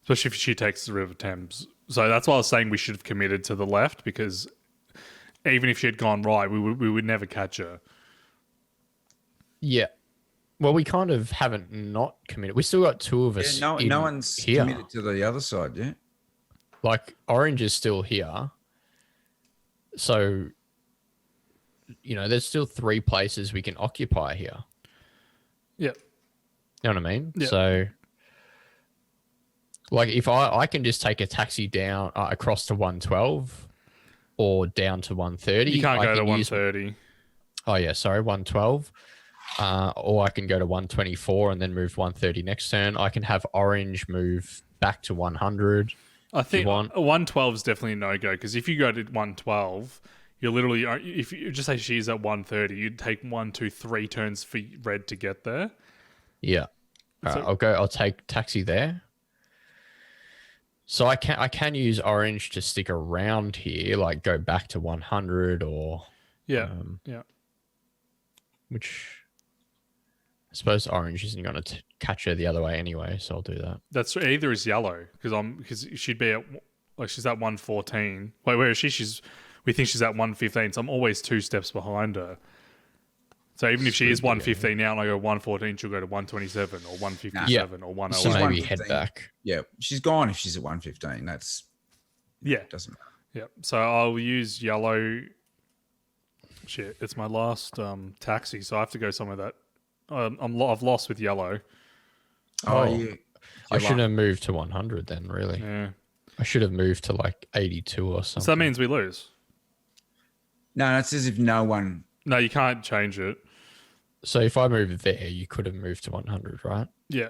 Especially if she takes the River Thames. So that's why I was saying we should have committed to the left, because even if she had gone right, we would never catch her. Yeah. Well, we kind of haven't not committed. We still got 2 of Yeah, us. no one's here. committed to the other side yet. Like Orange is still here. So, there's still 3 places we can occupy here. Yeah. You know what I mean? Yeah. So, like, if I can just take a taxi down across to 112 or down to 130. You can't I go to can use- 130. Oh, yeah, sorry, 112. Or I can go to 124 and then move 130 next turn. I can have Orange move back to 100. I think want. 112 is definitely a no-go, because if you go to 112, you're literally, if you just say she's at 130, you'd take 1, 2, 3 turns for red to get there. Yeah. All So- right, I'll take taxi there. So I can use orange to stick around here, like go back to 100 or Yeah. Um, yeah. which I suppose orange isn't going to catch her the other way anyway, so I'll do that. That's either is yellow because she'd be at like she's at 114. Wait, where is she? We think she's at 115. So I'm always 2 steps behind her. So even if she is 115 now and I go 114, she'll go to 127 or 157 or 108. So She's maybe 115. head back. Yeah, she's gone if she's at 115. That's Yeah. doesn't matter. Yeah. So I'll use yellow. Shit, it's my last taxi, so I have to go somewhere that I've lost with yellow. Oh, you. I should have moved to 100 then, really. Yeah. I should have moved to like 82 or something. So that means we lose. No, it's as if no one. No, you can't change it. So if I moved there, you could have moved to 100, right? Yeah.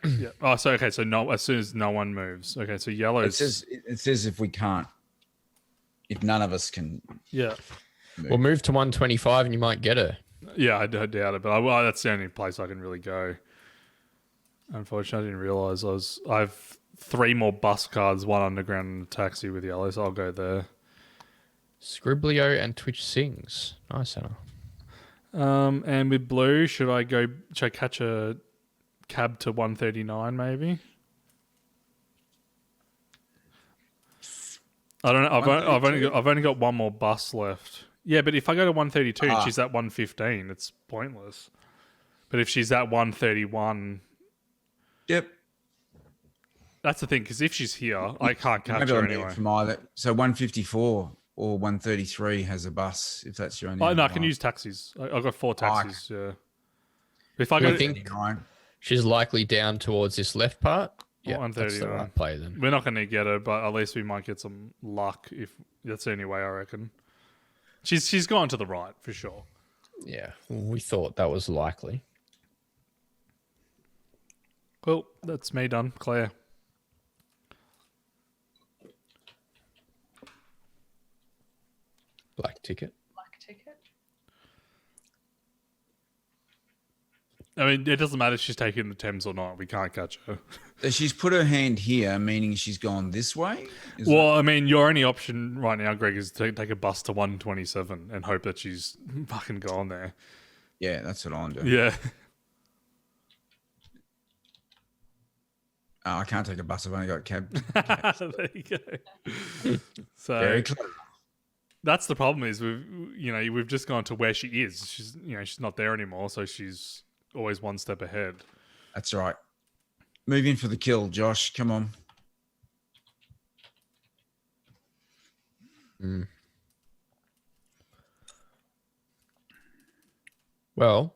Yeah. Oh, so okay. So no, as soon as no one moves. Okay. So yellow. It says if we can't, if none of us can. Yeah. We'll move to 125 and you might get her. Yeah, I doubt it, but that's the only place I can really go. Unfortunately, I didn't realize I have 3 more bus cards, 1 underground and a taxi with yellow, so I'll go there. Scriblio and Twitch Sings. Nice, Anna. And with blue, should I catch a cab to 139 maybe? I don't know. I've only got 1 more bus left. Yeah, but if I go to 132 and she's at 115, it's pointless. But if she's at 131, Yep. that's the thing. Because if she's here, I can't catch Maybe her I'll need anyway. it from either. So 154 or 133 has a bus. If that's your only. Oh no, I other can one. use taxis. I've got 4 taxis. Yeah. If I I go, think 39. she's likely down towards this left part. Yeah, that's the 139. right play then. we're not going to get her, but at least we might get some luck. If that's the only way, I reckon. She's gone to the right for sure. Yeah, we thought that was likely. Well, that's me done. Claire. Black ticket. Black ticket. I mean, it doesn't matter if she's taking the Thames or not. We can't catch her. So she's put her hand here, meaning she's gone this way. Is Well, I mean, your only option right now, Greg, is to take a bus to 127 and hope that she's fucking gone there. yeah, that's what I'm doing. Yeah. Oh, I can't take a bus. I've only got a cab. There you go. So Very clever. that's the problem is we've just gone to where she is. She's not there anymore, so she's always 1 step ahead. That's right. Move in for the kill, Josh. Come on. Well,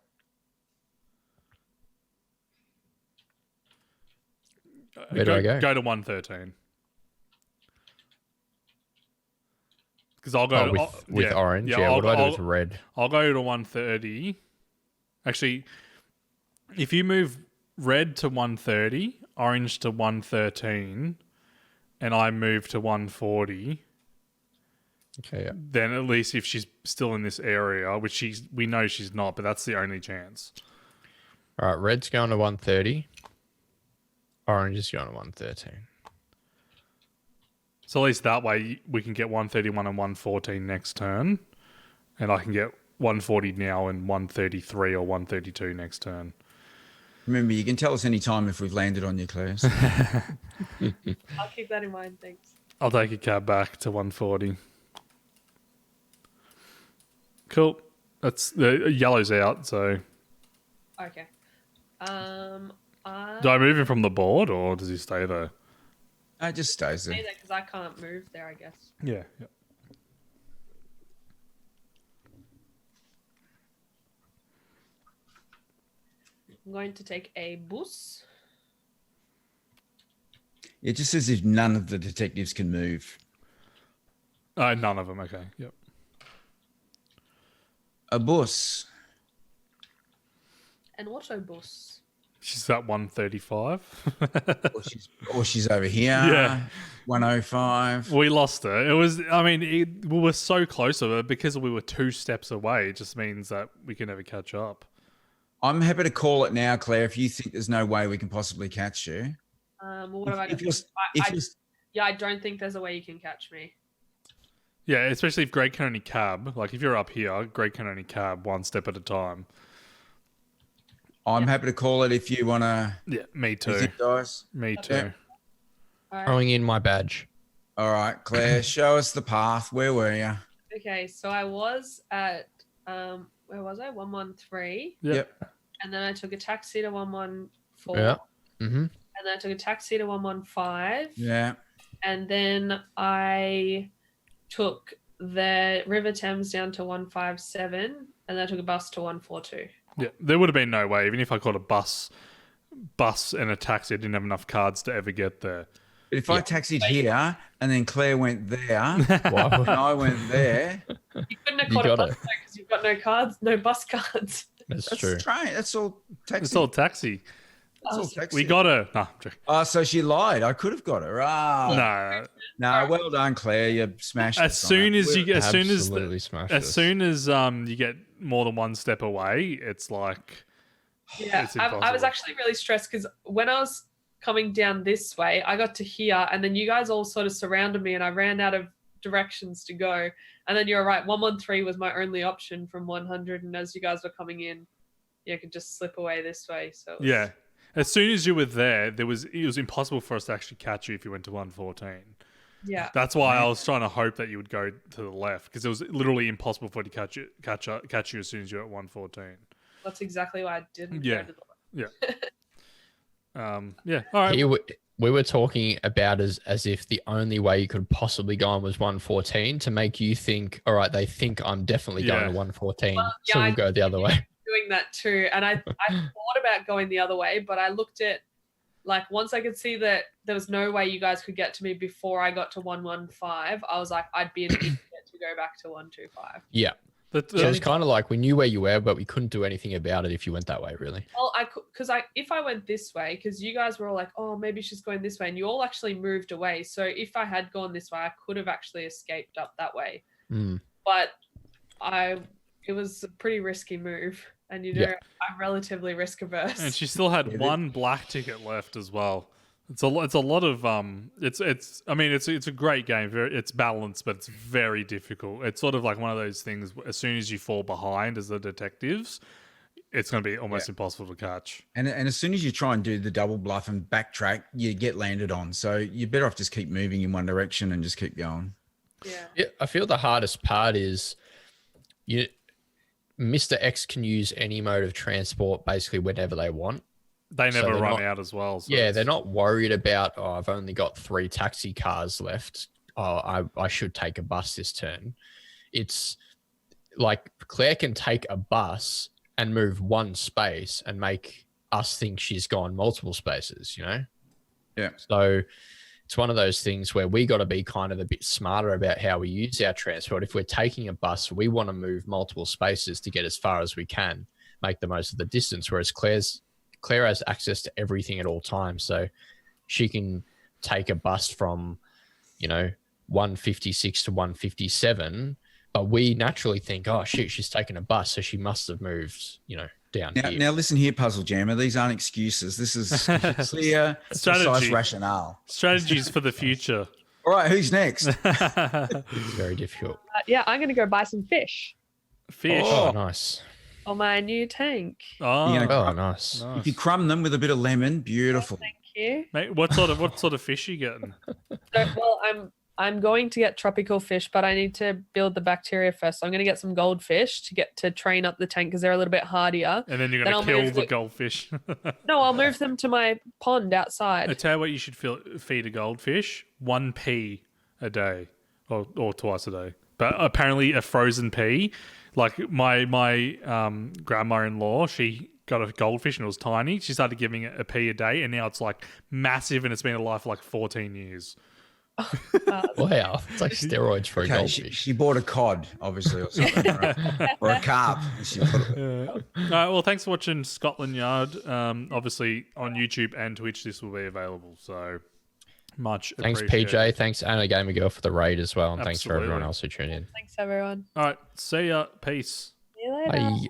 where do I go? Go to 113. Because I'll go with orange. Yeah, what do I do with red? I'll go to 130. Actually, if you move red to 130, orange to 113, and I move to 140, Okay, yeah. then at least if she's still in this area, which we know she's not, but that's the only chance. All right, red's going to 130. Orange is going to 113. So at least that way we can get 131 and 114 next turn, and I can get 140 now and 133 or 132 next turn. Remember, you can tell us any time if we've landed on your Claire's. I'll keep that in mind. Thanks. I'll take a cab back to 140. Cool. That's the yellow's out. So Okay. do I move him from the board or does he stay there? It just stays there. Say that because I can't move there. I guess. Yeah. I'm going to take a bus. It just says if none of the detectives can move. None of them. Okay. Yep. A bus. An autobus. She's at 135. or she's over here. Yeah. 105. We lost her. It was. I mean, we were so close to her because we were 2 steps away. It just means that we can never catch up. I'm happy to call it now, Claire. If you think there's no way we can possibly catch you, Well, what have I got? I don't think there's a way you can catch me. Yeah, especially if Greg can only cab. Like if you're up here, Greg can only cab one step at a time. I'm happy to call it if you want to. Yeah, me too. Guys. Me too. Yeah. All Throwing in my badge. All right, Claire, show us the path. Where were you? Okay, so I was at where was I? 113. Yep. And then I took a taxi to 114. Yeah. Mm-hmm. And then I took a taxi to 115. Yeah. And then I took the River Thames down to 157. And then I took a bus to 142. Yeah, there would have been no way. Even if I called a bus and a taxi, I didn't have enough cards to ever get there. But if I taxied here and then Claire went there and I went there. You couldn't have caught a bus because you've got no cards, no bus cards. That's true. Train. That's all taxi. It's all taxi. That's all taxi. We got her. No, I'm joking. Oh, so she lied. I could have got her. No. No, well done, Claire. You smashed it. As soon as you get you get more than one step away, it's like yeah. it's I was actually really stressed because when I was coming down this way, I got to here, and then you guys all sort of surrounded me, and I ran out of directions to go. And then you're right, 113 was my only option from 100, and as you guys were coming in, you could just slip away this way. So yeah. As soon as you were there, it was impossible for us to actually catch you if you went to 114. Yeah. That's why I was trying to hope that you would go to the left because it was literally impossible for it to catch you as soon as you're at 114. That's exactly why I didn't Yeah. go to the left. Yeah. Yeah. All right. Here we were talking about as if the only way you could possibly go on was 114 to make you think, all right, they think I'm definitely going to 114. Well, so we'll go the other way. Doing that too. And I thought about going the other way, but I looked at, like, once I could see that there was no way you guys could get to me before I got to 115, I was like, I'd be an idiot to go back to 125. Yeah. So it's kind of like we knew where you were, but we couldn't do anything about it if you went that way, really. Well, if I went this way, because you guys were all like, oh, maybe she's going this way, and you all actually moved away. So if I had gone this way, I could have actually escaped up that way. But it was a pretty risky move, and I'm relatively risk averse. And she still had one black ticket left as well. It's a lot of it's I mean it's a great game. It's balanced, but it's very difficult. It's sort of like one of those things. As soon as you fall behind as the detectives, it's going to be almost impossible to catch. And as soon as you try and do the double bluff and backtrack, you get landed on. So you're better off just keep moving in one direction and just keep going. Yeah. I feel the hardest part is Mr. X can use any mode of transport basically whenever they want. They never run out as well. So they're not worried about, I've only got 3 taxi cars left. I should take a bus this turn. It's like Claire can take a bus and move one space and make us think she's gone multiple spaces, you know? Yeah. So it's one of those things where we got to be kind of a bit smarter about how we use our transport. If we're taking a bus, we want to move multiple spaces to get as far as we can, make the most of the distance, whereas Claire has access to everything at all times. So she can take a bus from, 156 to 157, but we naturally think, oh, shit, she's taken a bus, so she must have moved, down here. Now listen here, Puzzle Jammer. These aren't excuses. This is clear, precise rationale. Strategies for the future. All right, who's next? It's very difficult. I'm going to go buy some fish. Fish. Oh, nice. On my new tank. Oh, nice. If you crumb them with a bit of lemon, beautiful. Thank you. Mate, what sort of fish are you getting? I'm going to get tropical fish, but I need to build the bacteria first. So I'm going to get some goldfish to train up the tank because they're a little bit hardier. And then you're going to kill the goldfish. No, I'll move them to my pond outside. I tell you what, you should feed a goldfish 1 pea a day, or twice a day. But apparently, a frozen pea, like my grandma-in-law, she got a goldfish and it was tiny. She started giving it a pea a day, and now it's like massive, and it's been alive for like 14 years. Wow, it's like steroids for a goldfish. She bought a cod, obviously, or something, or a carp. All right, well, thanks for watching Scotland Yard. Obviously, on YouTube and Twitch, this will be available. So much thanks, appreciated. PJ. Thanks, Anna Gamer Girl, for the raid as well, and thanks for Absolutely. everyone else who tuned in. Thanks, everyone. All right, see ya. Peace. See you later. Bye.